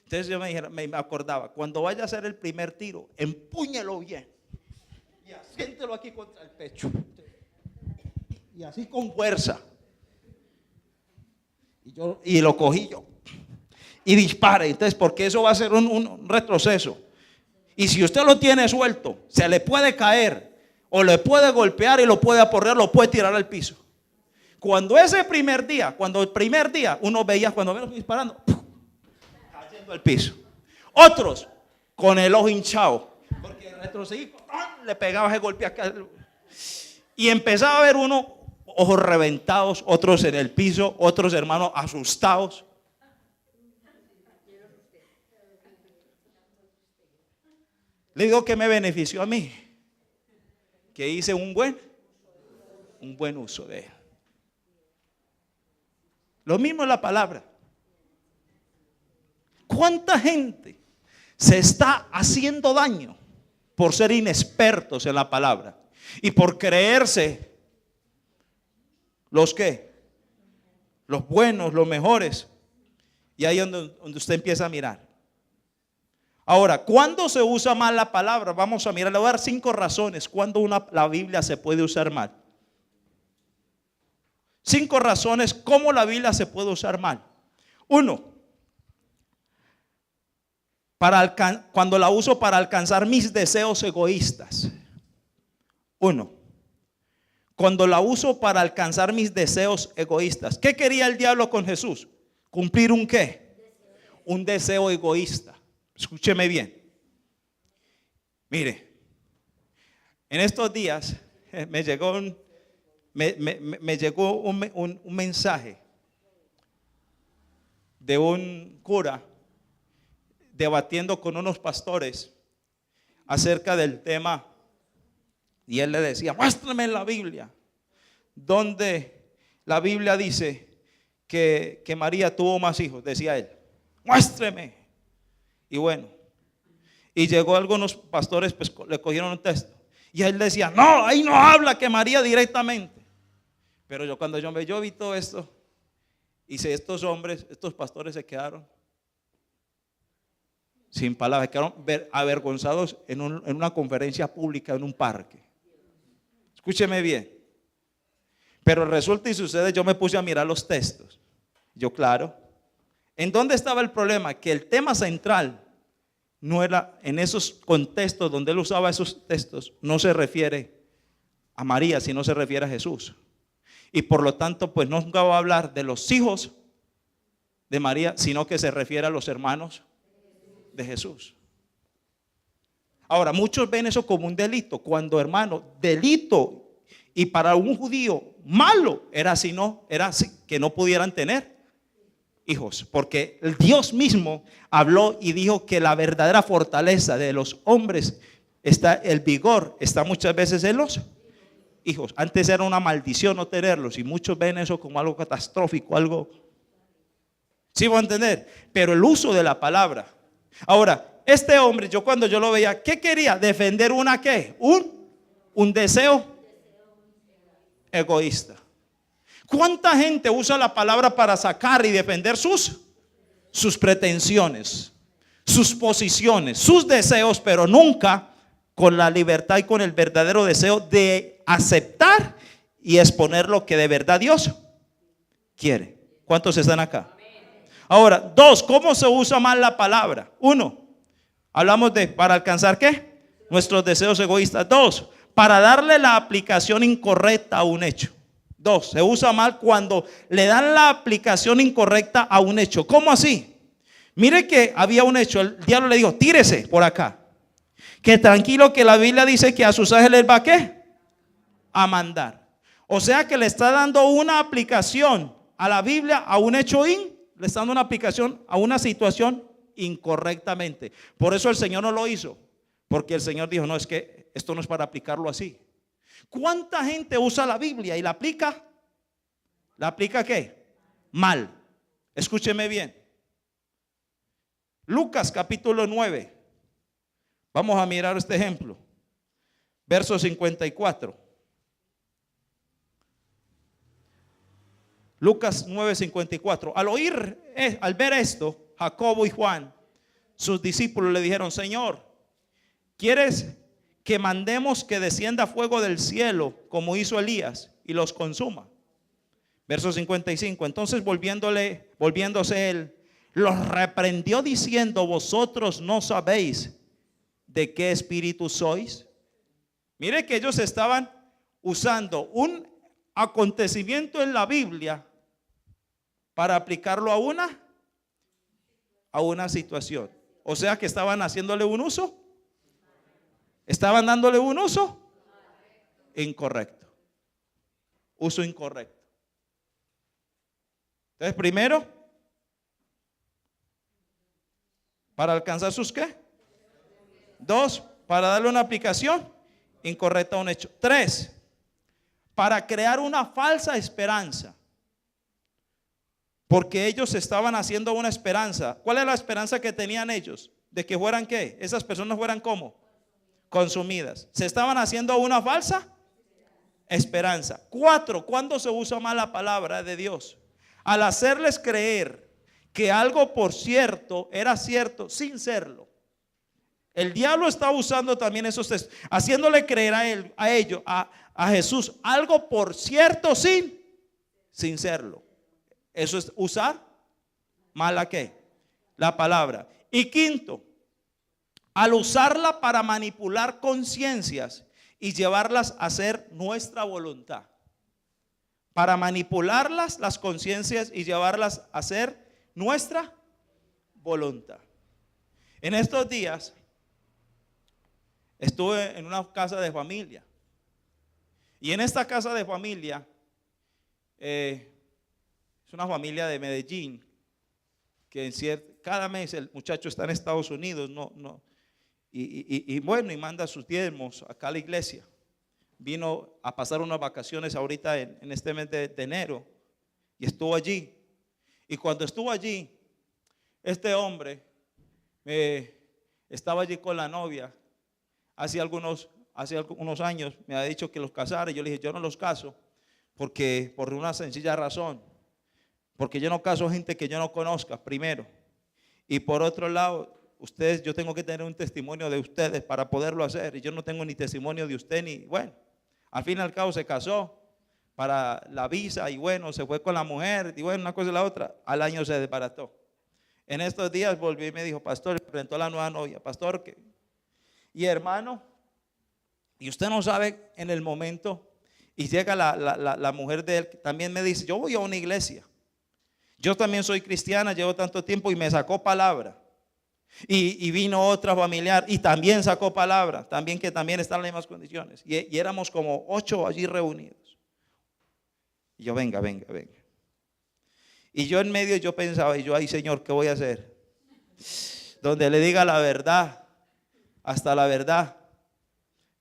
Entonces yo me acordaba, cuando vaya a hacer el primer tiro, empúñelo bien. Y asiéntelo aquí contra el pecho. Y así con fuerza. Y lo cogí yo. Y dispare. Entonces, porque eso va a ser un retroceso. Y si usted lo tiene suelto, se le puede caer. O le puede golpear y lo puede aporrear, lo puede tirar al piso. Cuando el primer día, uno veía cuando venían disparando, cayendo al piso. Otros con el ojo hinchado, porque el retrocedí, le pegaba ese golpe acá. Y empezaba a ver uno ojos reventados, otros en el piso, otros hermanos asustados. Le digo que me benefició a mí, que hice un buen uso de él. Lo mismo es la palabra. ¿Cuánta gente se está haciendo daño por ser inexpertos en la palabra y por creerse los buenos, los mejores? Y ahí es donde usted empieza a mirar. Ahora, ¿cuándo se usa mal la palabra? Vamos a mirar, le voy a dar 5 razones cuando la Biblia se puede usar mal. 5 razones cómo la Biblia se puede usar mal. 1, cuando la uso para alcanzar mis deseos egoístas. 1, cuando la uso para alcanzar mis deseos egoístas. ¿Qué quería el diablo con Jesús? Cumplir un ¿qué? Un deseo egoísta. Escúcheme bien. Mire, en estos días me llegó un mensaje de un cura debatiendo con unos pastores acerca del tema, y él le decía, muéstrame en la Biblia donde la Biblia dice que María tuvo más hijos. Decía él, muéstreme. Y bueno, y llegó algunos pastores, pues le cogieron un texto y él decía, no, ahí no habla que María directamente. Pero cuando yo vi todo esto, hice estos pastores se quedaron sin palabras, quedaron avergonzados en una conferencia pública en un parque. Escúcheme bien. Pero resulta y sucede, yo me puse a mirar los textos. Yo, claro, ¿en dónde estaba el problema? Que el tema central no era en esos contextos donde él usaba esos textos, no se refiere a María, sino se refiere a Jesús. Y por lo tanto, pues nunca va a hablar de los hijos de María, sino que se refiere a los hermanos de Jesús. Ahora, muchos ven eso como un delito, cuando, hermano, delito, y para un judío malo era que no pudieran tener hijos, porque el Dios mismo habló y dijo que la verdadera fortaleza de los hombres está, el vigor está muchas veces en los hijos. Antes era una maldición no tenerlos y muchos ven eso como algo catastrófico, algo, ¿sí voy a entender? Pero el uso de la palabra. Ahora, este hombre, yo cuando yo lo veía, ¿qué quería? Defender una ¿qué? Un deseo egoísta. ¿Cuánta gente usa la palabra para sacar y defender sus pretensiones, sus posiciones, sus deseos, pero nunca con la libertad y con el verdadero deseo de aceptar y exponer lo que de verdad Dios quiere? ¿Cuántos están acá? Ahora, dos, ¿cómo se usa mal la palabra? Uno, hablamos de para alcanzar ¿qué? Nuestros deseos egoístas. Dos, para darle la aplicación incorrecta a un hecho. Dos, se usa mal cuando le dan la aplicación incorrecta a un hecho. ¿Cómo así? Mire que había un hecho, el diablo le dijo, tírese por acá. Que tranquilo, que la Biblia dice que a sus ángeles va ¿qué? A mandar. O sea que le está dando una aplicación a la Biblia, a un hecho le está dando una aplicación a una situación incorrectamente. Por eso el Señor no lo hizo. Porque el Señor dijo, no, es que esto no es para aplicarlo así. ¿Cuánta gente usa la Biblia y la aplica? ¿La aplica qué? Mal. Escúcheme bien. Lucas capítulo 9. Vamos a mirar este ejemplo. Verso 54. Lucas 9:54. Al ver esto, Jacobo y Juan, sus discípulos, le dijeron, Señor, ¿quieres que mandemos que descienda fuego del cielo como hizo Elías y los consuma? Verso 55. Entonces volviéndose él, los reprendió diciendo, vosotros no sabéis de qué espíritu sois. Mire que ellos estaban usando un acontecimiento en la Biblia para aplicarlo a una situación. O sea que estaban haciéndole un uso. Estaban dándole un uso incorrecto. Uso incorrecto. Entonces, primero, para alcanzar sus ¿qué? Dos, para darle una aplicación incorrecta a un hecho. Tres, para crear una falsa esperanza. Porque ellos estaban haciendo una esperanza. ¿Cuál es la esperanza que tenían ellos? De que fueran ¿qué? Esas personas fueran ¿cómo? Consumidas. Se estaban haciendo una falsa esperanza. Cuatro, ¿cuándo se usa mal la palabra de Dios? Al hacerles creer que algo por cierto era cierto sin serlo. El diablo está usando también esos textos, haciéndole creer a Jesús algo por cierto sin serlo. Eso es usar mal ¿la qué? La palabra. Y quinto, al usarla para manipular conciencias y llevarlas a hacer nuestra voluntad. Para manipularlas, las conciencias, y llevarlas a hacer nuestra voluntad. En estos días estuve en una casa de familia. Y en esta casa de familia, es una familia de Medellín, que cada mes el muchacho está en Estados Unidos, y manda sus diezmos acá a la iglesia. Vino a pasar unas vacaciones ahorita en este mes de enero y estuvo allí. Y cuando estuvo allí, este hombre estaba allí con la novia. Hace algunos años me ha dicho que los casara. Yo le dije, yo no los caso por una sencilla razón. Porque yo no caso gente que yo no conozca, primero. Y por otro lado, yo tengo que tener un testimonio de ustedes para poderlo hacer. Y yo no tengo ni testimonio de usted al fin y al cabo se casó para la visa y se fue con la mujer y una cosa y la otra. Al año se desbarató. En estos días volvió y me dijo, pastor, presentó a la nueva novia, pastor, y hermano, y usted no sabe en el momento, y llega la mujer de él, también me dice, yo voy a una iglesia. Yo también soy cristiana, llevo tanto tiempo, y me sacó palabra. Y vino otra familiar y también sacó palabra, que también están en las mismas condiciones. Y éramos como 8 allí reunidos. Y yo, venga. Y yo en medio yo pensaba, y yo, ay Señor, ¿qué voy a hacer? Donde le diga la verdad, hasta la verdad,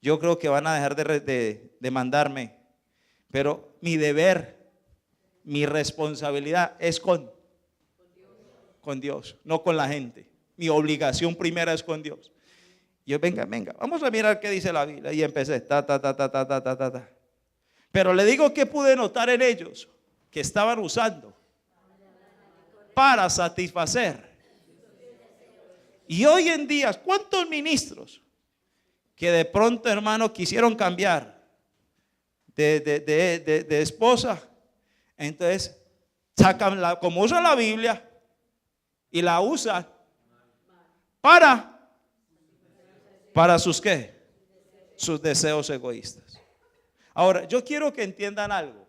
yo creo que van a dejar de mandarme. Pero mi deber, mi responsabilidad es con Dios, no con la gente. Mi obligación primera es con Dios. Yo, venga, vamos a mirar qué dice la Biblia. Y empecé, ta. Pero le digo que pude notar en ellos que estaban usando para satisfacer. Y hoy en día, ¿cuántos ministros que de pronto, hermano, quisieron cambiar de esposa? Entonces sacan como usan la Biblia y la usan para sus ¿qué? Sus deseos egoístas. Ahora, yo quiero que entiendan algo.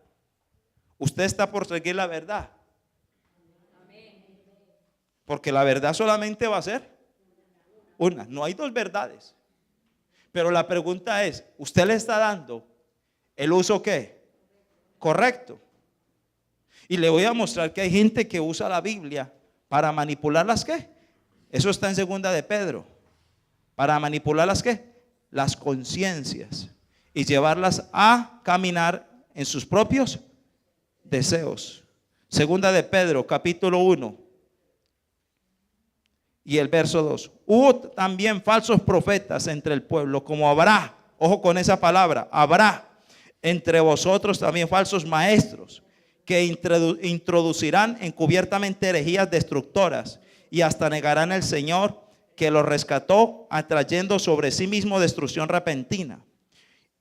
Usted está por seguir la verdad, porque la verdad solamente va a ser una, no hay dos verdades. Pero la pregunta es, ¿usted le está dando el uso qué? Correcto. Y le voy a mostrar que hay gente que usa la Biblia para manipular las ¿qué? Eso está en segunda de Pedro. Para manipular las ¿qué? Las conciencias y llevarlas a caminar en sus propios deseos. Segunda de Pedro, capítulo 1 y el verso 2. Hubo también falsos profetas entre el pueblo, como habrá, ojo con esa palabra, habrá entre vosotros también falsos maestros, que introducirán encubiertamente herejías destructoras y hasta negarán al Señor que los rescató, atrayendo sobre sí mismo destrucción repentina.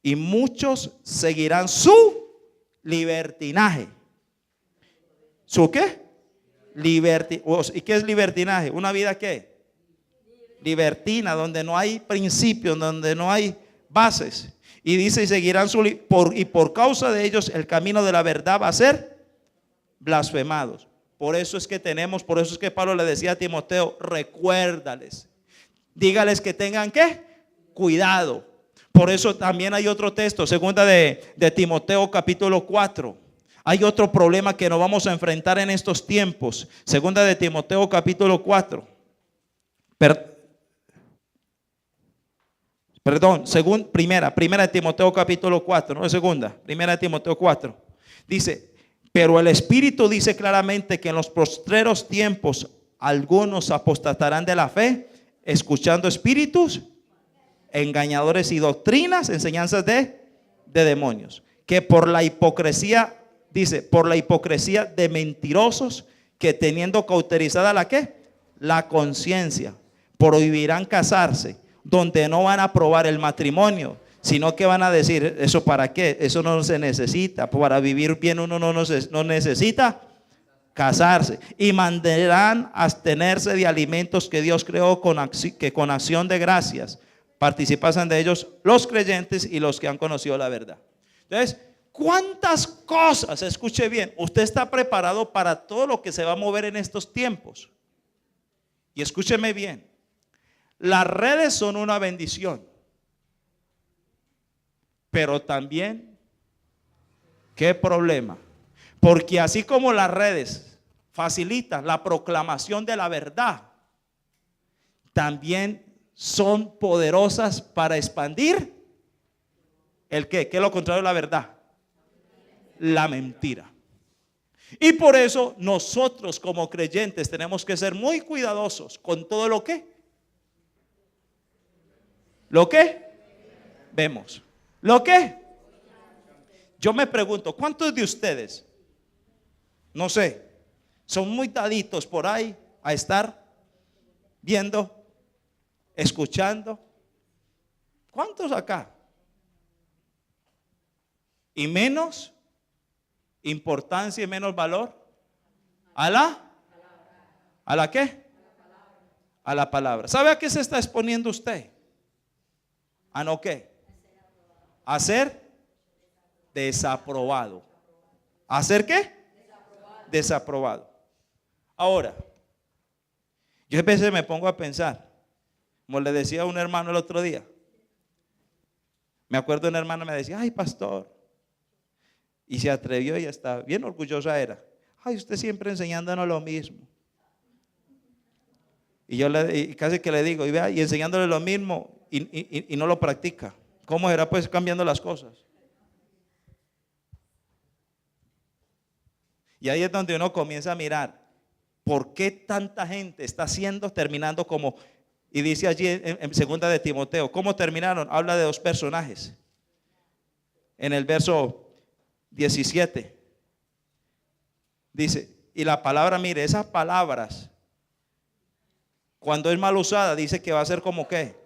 Y muchos seguirán su libertinaje. ¿Su qué? ¿Y qué es libertinaje? Una vida ¿qué? Libertina, donde no hay principios, donde no hay bases. Y dice, y seguirán y por causa de ellos el camino de la verdad va a ser blasfemados. Por eso es que Pablo le decía a Timoteo, recuérdales, dígales que tengan ¿qué? Cuidado. Por eso también hay otro texto, segunda de Timoteo capítulo 4. Hay otro problema que nos vamos a enfrentar en estos tiempos. Segunda de Timoteo capítulo 4. Primera de Timoteo capítulo 4, no es segunda, primera de Timoteo 4. Dice, pero el Espíritu dice claramente que en los postreros tiempos algunos apostatarán de la fe, escuchando espíritus engañadores y doctrinas, enseñanzas de demonios, que por la hipocresía, dice, por la hipocresía de mentirosos, que teniendo cauterizada la ¿qué? La conciencia, prohibirán casarse, donde no van a probar el matrimonio, sino que van a decir, ¿eso para qué? Eso no se necesita, para vivir bien uno no necesita casarse, y mandarán a abstenerse de alimentos que Dios creó que con acción de gracias participasen de ellos los creyentes y los que han conocido la verdad. Entonces, ¿cuántas cosas? Escuche bien, usted está preparado para todo lo que se va a mover en estos tiempos. Y escúcheme bien, las redes son una bendición, pero también, ¿qué problema? Porque así como las redes facilitan la proclamación de la verdad, también son poderosas para expandir ¿el qué? ¿Qué es lo contrario de la verdad? La mentira. Y por eso nosotros como creyentes tenemos que ser muy cuidadosos con todo lo que vemos. Lo que yo me pregunto, ¿cuántos de ustedes, no sé, son muy daditos por ahí a estar viendo, escuchando? ¿Cuántos acá? Y menos importancia y menos valor a la ¿qué? A la palabra. ¿Sabe a qué se está exponiendo usted? ¿A no qué? A ser desaprobado. ¿A ser qué? Desaprobado. Ahora, yo a veces me pongo a pensar, como le decía a un hermano el otro día. Me acuerdo un hermano me decía, ay pastor, y se atrevió y hasta bien orgullosa era. Ay, usted siempre enseñándonos lo mismo. Y casi que le digo, y vea, y enseñándole lo mismo y no lo practica. ¿Cómo será pues cambiando las cosas? Y ahí es donde uno comienza a mirar, ¿por qué tanta gente está terminando como, y dice allí en segunda de Timoteo, ¿cómo terminaron? Habla de dos personajes. En el verso 17, dice, y la palabra, mire, esas palabras, cuando es mal usada, dice que va a ser como qué.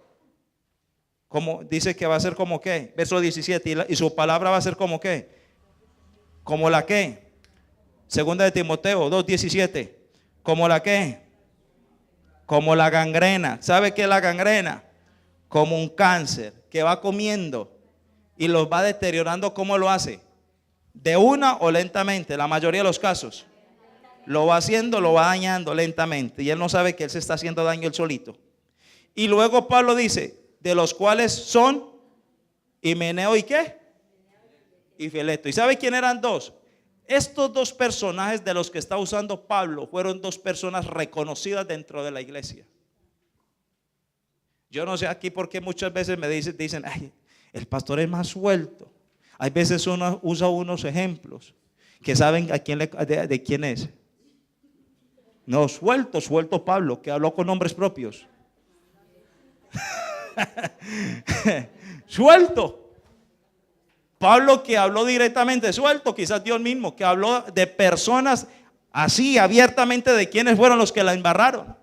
Dice que va a ser como qué. Verso 17, y su palabra va a ser como qué. Como la qué. Segunda de Timoteo 2:17. Como la qué. Como la gangrena. ¿Sabe qué es la gangrena? Como un cáncer que va comiendo y los va deteriorando. ¿Cómo lo hace? De una o lentamente, la mayoría de los casos. Lo va haciendo, lo va dañando lentamente. Y él no sabe que él se está haciendo daño él solito. Y luego Pablo dice, de los cuales son Himeneo y qué. Y Fileto. ¿Y sabe quién eran dos? Estos dos personajes de los que está usando Pablo fueron dos personas reconocidas dentro de la iglesia. Yo no sé aquí por qué muchas veces me dicen, ay, el pastor es más suelto. Hay veces uno usa unos ejemplos que saben a quién de quién es. No, suelto Pablo, que habló con nombres propios. Suelto. Pablo que habló directamente, suelto, quizás Dios mismo, que habló de personas así abiertamente de quienes fueron los que la embarraron.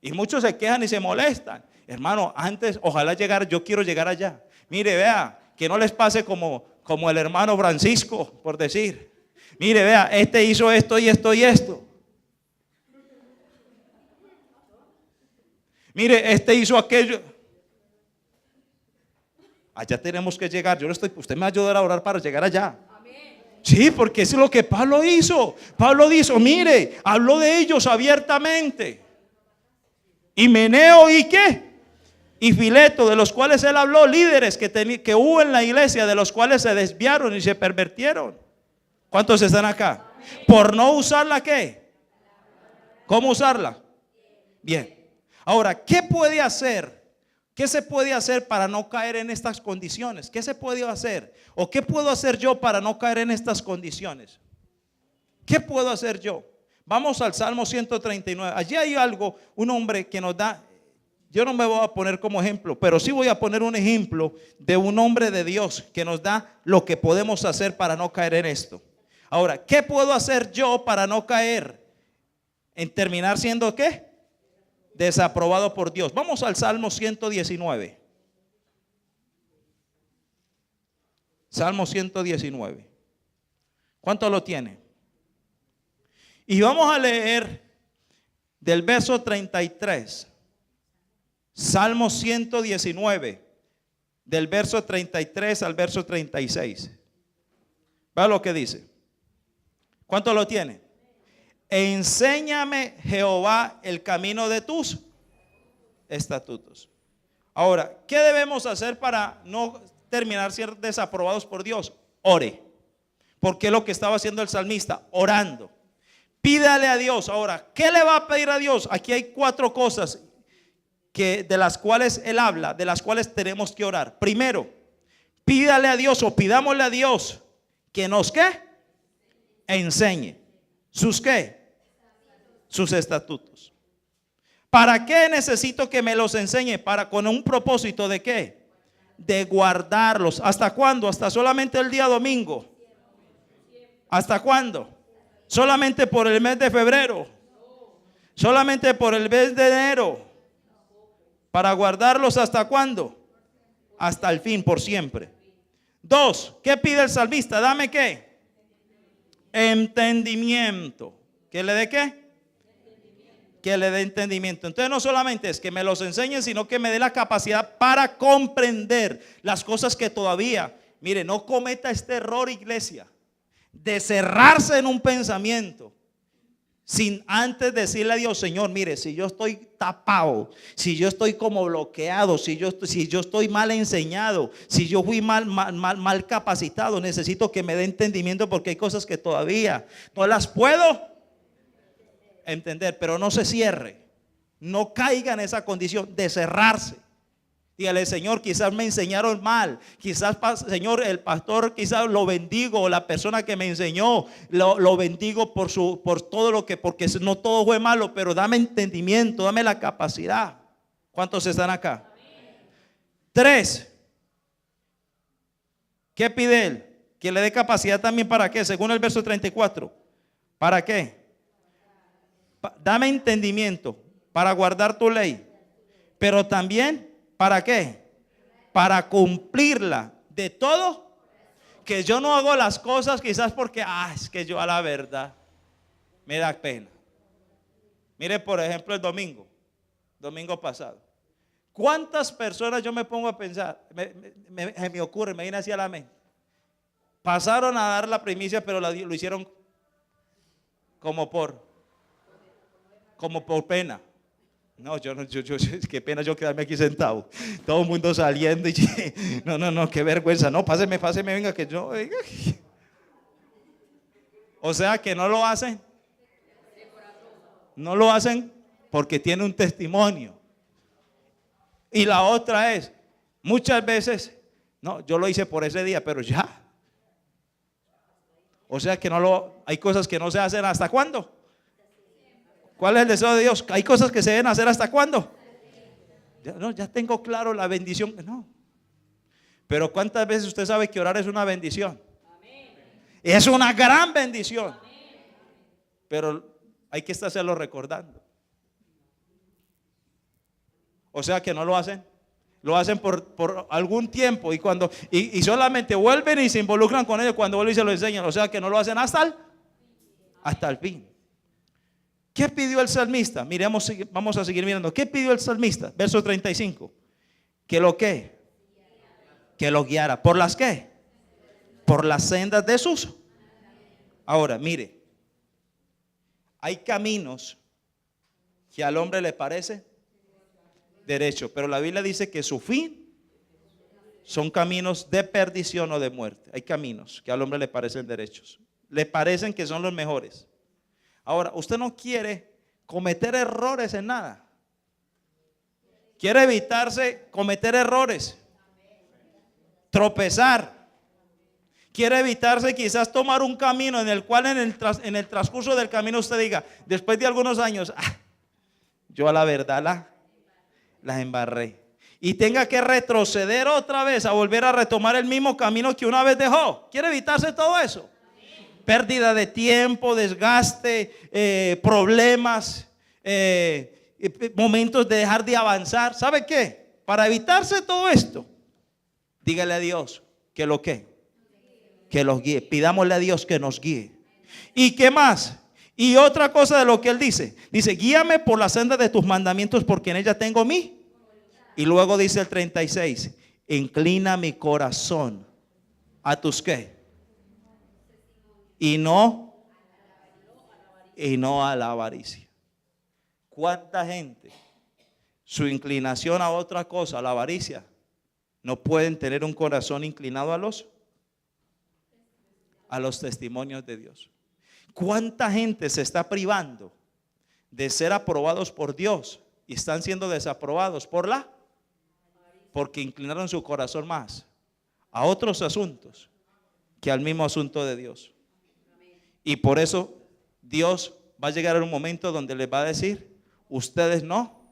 Y muchos se quejan y se molestan. Hermano, antes, ojalá llegar, yo quiero llegar allá. Mire, vea, que no les pase como el hermano Francisco, por decir. Mire, vea, este hizo esto y esto y esto. Mire, este hizo aquello. Allá tenemos que llegar. Usted me va a ayudar a orar para llegar allá. Sí, porque eso es lo que Pablo hizo. Pablo dijo, mire, habló de ellos abiertamente. Himeneo y qué. Y Fileto, de los cuales él habló, líderes que hubo en la iglesia, de los cuales se desviaron y se pervertieron. ¿Cuántos están acá? Por no usarla, ¿qué? ¿Cómo usarla? Bien. Ahora, ¿qué puede hacer? ¿Qué se puede hacer para no caer en estas condiciones? ¿Qué se puede hacer? ¿O qué puedo hacer yo para no caer en estas condiciones? ¿Qué puedo hacer yo? Vamos al Salmo 139. Allí hay algo, un hombre que nos da, yo no me voy a poner como ejemplo, pero sí voy a poner un ejemplo de un hombre de Dios que nos da lo que podemos hacer para no caer en esto. Ahora, ¿qué puedo hacer yo para no caer en terminar siendo qué? Desaprobado por Dios. Vamos al Salmo 119. Salmo 119. ¿Cuánto lo tiene? Y vamos a leer del verso 33. Salmo 119, del verso 33 al verso 36. Vea lo que dice. ¿Cuánto lo tiene? Enséñame, Jehová, el camino de tus estatutos. Ahora, ¿qué debemos hacer para no terminar siendo desaprobados por Dios? Ore. Porque es lo que estaba haciendo el salmista, orando. Pídale a Dios. Ahora, ¿qué le va a pedir a Dios? Aquí hay 4 cosas de las cuales él habla, de las cuales tenemos que orar. Primero, pídale a Dios o pidámosle a Dios que nos ¿qué? Enseñe. ¿Sus qué? Sus estatutos. ¿Para qué necesito que me los enseñe? Con un propósito de qué? De guardarlos. ¿Hasta cuándo? ¿Hasta solamente el día domingo? ¿Hasta cuándo? ¿Solamente por el mes de febrero? ¿Solamente por el mes de enero? ¿Para guardarlos hasta cuándo? Hasta el fin, por siempre. 2, ¿qué pide el salmista? Dame ¿qué? Entendimiento. ¿Que le dé qué? Que le dé entendimiento. Entonces no solamente es que me los enseñe, sino que me dé la capacidad para comprender las cosas que todavía, mire, no cometa este error, iglesia, de cerrarse en un pensamiento sin antes decirle a Dios, Señor, mire, si yo estoy tapado, si yo estoy como bloqueado, si yo estoy mal enseñado, si yo fui mal capacitado, necesito que me dé entendimiento, porque hay cosas que todavía no las puedo entender. Pero no se cierre, no caiga en esa condición de cerrarse. Dígale, Señor, quizás me enseñaron mal, quizás, Señor, el pastor, quizás lo bendigo, o la persona que me enseñó, lo bendigo por todo lo que, porque no todo fue malo, pero dame entendimiento, dame la capacidad. ¿Cuántos están acá? 3. ¿Qué pide él? Que le dé capacidad también, ¿para qué? Según el verso 34. ¿Para qué? Dame entendimiento para guardar tu ley, pero también, ¿para qué? Para cumplirla de todo. Que yo no hago las cosas quizás porque, es que yo a la verdad me da pena. Mire, por ejemplo, el domingo pasado. ¿Cuántas personas yo me pongo a pensar? Me ocurre, me viene así a la mente. Pasaron a dar la primicia, pero lo hicieron como por pena. No, qué pena yo quedarme aquí sentado. Todo el mundo saliendo y no, qué vergüenza. No, páseme, venga que yo. Venga. O sea que no lo hacen. No lo hacen porque tiene un testimonio. Y la otra es, muchas veces, no, yo lo hice por ese día, pero ya. O sea que hay cosas que no se hacen ¿hasta cuándo? ¿Cuál es el deseo de Dios? Hay cosas que se deben hacer ¿hasta cuándo? Ya tengo claro la bendición. No. Pero ¿cuántas veces usted sabe que orar es una bendición? Es una gran bendición. Pero hay que estárselo recordando. O sea que no lo hacen. Lo hacen por algún tiempo y solamente vuelven y se involucran con ellos cuando vuelven y se lo enseñan. O sea que no lo hacen hasta el fin. ¿Qué pidió el salmista? Miremos, vamos a seguir mirando. ¿Qué pidió el salmista? Verso 35. Que lo guiara. ¿Por las qué? Por las sendas de sus. Ahora, mire. Hay caminos que al hombre le parece derecho, pero la Biblia dice que su fin son caminos de perdición o de muerte. Hay caminos que al hombre le parecen derechos. Le parecen que son los mejores. Ahora, usted no quiere cometer errores en nada. Quiere evitarse cometer errores, tropezar. Quiere evitarse quizás tomar un camino en el cual en el transcurso del camino usted diga, después de algunos años, yo a la verdad la embarré. Y tenga que retroceder otra vez a volver a retomar el mismo camino que una vez dejó. Quiere evitarse todo eso. Pérdida de tiempo, desgaste, problemas, momentos de dejar de avanzar. ¿Sabe qué? Para evitarse todo esto, dígale a Dios que los guíe. Pidámosle a Dios que nos guíe. ¿Y qué más? Y otra cosa de lo que él dice, guíame por la senda de tus mandamientos, porque en ella tengo mí. Y luego dice el 36, inclina mi corazón a tus ¿qué? Y no a la avaricia. ¿Cuánta gente su inclinación a otra cosa, a la avaricia, no pueden tener un corazón inclinado a los testimonios de Dios? ¿Cuánta gente se está privando de ser aprobados por Dios y están siendo desaprobados porque inclinaron su corazón más a otros asuntos que al mismo asunto de Dios? Y por eso Dios va a llegar a un momento donde les va a decir, ustedes no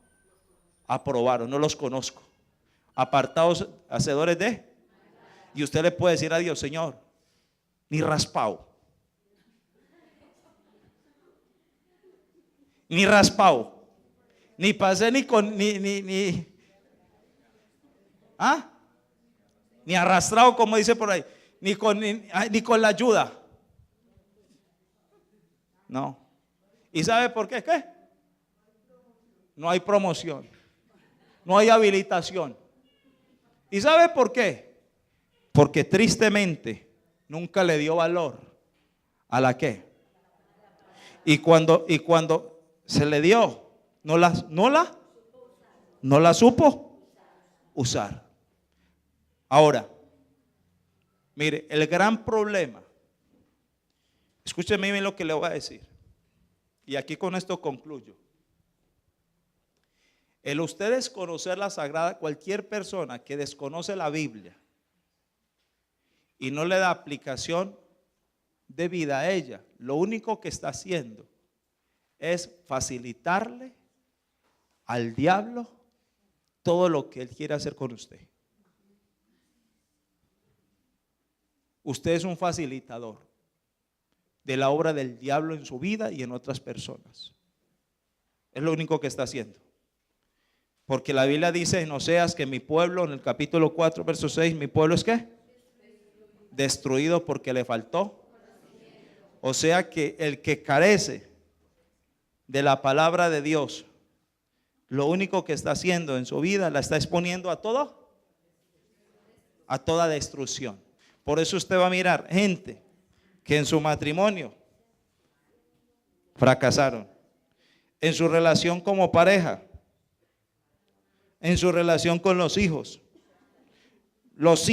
aprobaron, no los conozco, apartados, hacedores de. Y usted le puede decir a Dios, Señor, ni raspado, ni pasé ni arrastrado, como dice por ahí, ni con la ayuda. No. ¿Y sabe por qué? ¿Qué? No hay promoción, no hay habilitación. ¿Y sabe por qué? Porque tristemente nunca le dio valor a la qué. Y cuando se le dio, no la supo usar. Ahora, mire, el gran problema, escúcheme bien lo que le voy a decir, y aquí con esto concluyo. El usted desconocer la Sagrada, cualquier persona que desconoce la Biblia y no le da aplicación de vida a ella, lo único que está haciendo es facilitarle al diablo todo lo que él quiere hacer con usted. Usted es un facilitador de la obra del diablo en su vida y en otras personas. Es lo único que está haciendo. Porque la Biblia dice en Oseas que mi pueblo, en el capítulo 4, verso 6, mi pueblo es ¿qué? Destruido porque le faltó. O sea que el que carece de la palabra de Dios, lo único que está haciendo en su vida, la está exponiendo a toda destrucción. Por eso usted va a mirar gente que en su matrimonio fracasaron, en su relación como pareja, en su relación con los hijos los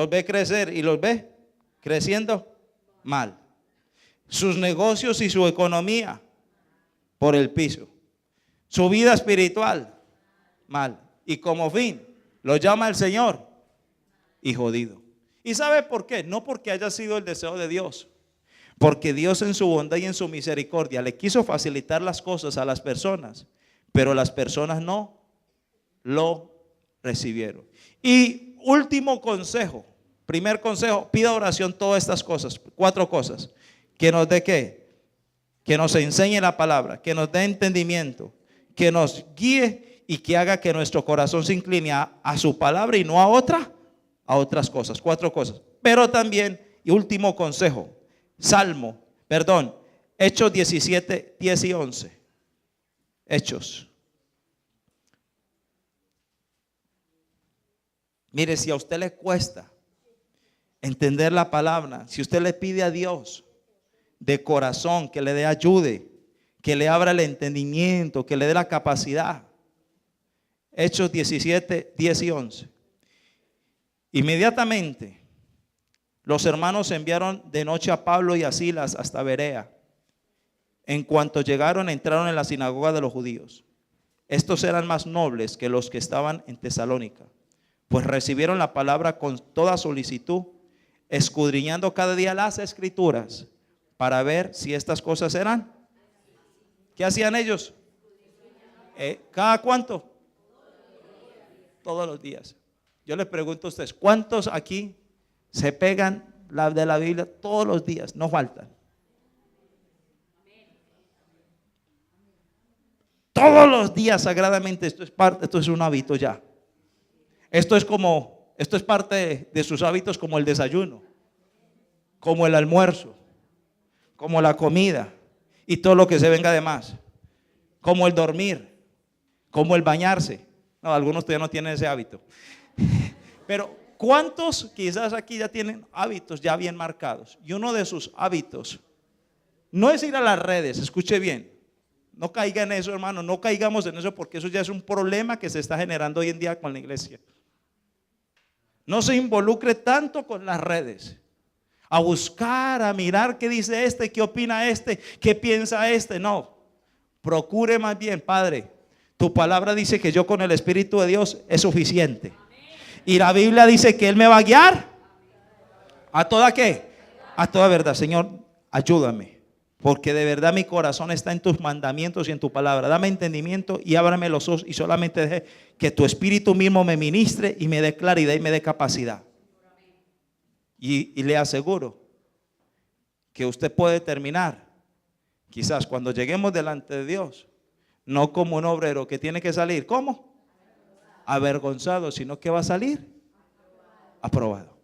ve crecer y los ve creciendo mal. Sus negocios y su economía por el piso. Su vida espiritual mal. Y como fin, lo llama el Señor y jodido. ¿Y sabe por qué? No porque haya sido el deseo de Dios. Porque Dios en su bondad y en su misericordia le quiso facilitar las cosas a las personas. Pero las personas no lo recibieron. Y último consejo, primer consejo, pida oración todas estas cosas, 4 cosas. Que nos dé ¿qué? Que nos enseñe la palabra, que nos dé entendimiento, que nos guíe y que haga que nuestro corazón se incline a su palabra y no a otras cosas. 4 cosas. Pero también, y último consejo, Hechos 17, 10 y 11. Hechos. Mire, si a usted le cuesta entender la palabra, si usted le pide a Dios de corazón que le dé ayude, que le abra el entendimiento, que le dé la capacidad. Hechos 17, 10 y 11. Inmediatamente los hermanos enviaron de noche a Pablo y a Silas hasta Berea. En cuanto llegaron, entraron en la sinagoga de los judíos. Estos eran más nobles que los que estaban en Tesalónica, pues recibieron la palabra con toda solicitud, escudriñando cada día las escrituras para ver si estas cosas eran. ¿Qué hacían ellos? ¿Cada cuánto? Todos los días. Yo les pregunto a ustedes, ¿cuántos aquí se pegan de la Biblia todos los días? No faltan. Todos los días sagradamente. Esto es un hábito ya. Esto es parte de sus hábitos, como el desayuno, como el almuerzo, como la comida y todo lo que se venga de más, como el dormir, como el bañarse. No, algunos todavía no tienen ese hábito. Pero ¿cuántos quizás aquí ya tienen hábitos ya bien marcados? Y uno de sus hábitos no es ir a las redes, escuche bien. No caiga en eso, hermano, no caigamos en eso, porque eso ya es un problema que se está generando hoy en día con la iglesia. No se involucre tanto con las redes, a buscar, a mirar qué dice este, qué opina este, qué piensa este. No, procure más bien, Padre, tu palabra dice que yo con el Espíritu de Dios es suficiente. Y la Biblia dice que Él me va a guiar a toda ¿qué? A toda verdad. Señor, ayúdame, porque de verdad mi corazón está en tus mandamientos y en tu palabra. Dame entendimiento y ábrame los ojos, y solamente deje que tu Espíritu mismo me ministre y me dé claridad y me dé capacidad. Y le aseguro que usted puede terminar, quizás cuando lleguemos delante de Dios, no como un obrero que tiene que salir, ¿cómo? Avergonzado, sino que va a salir aprobado.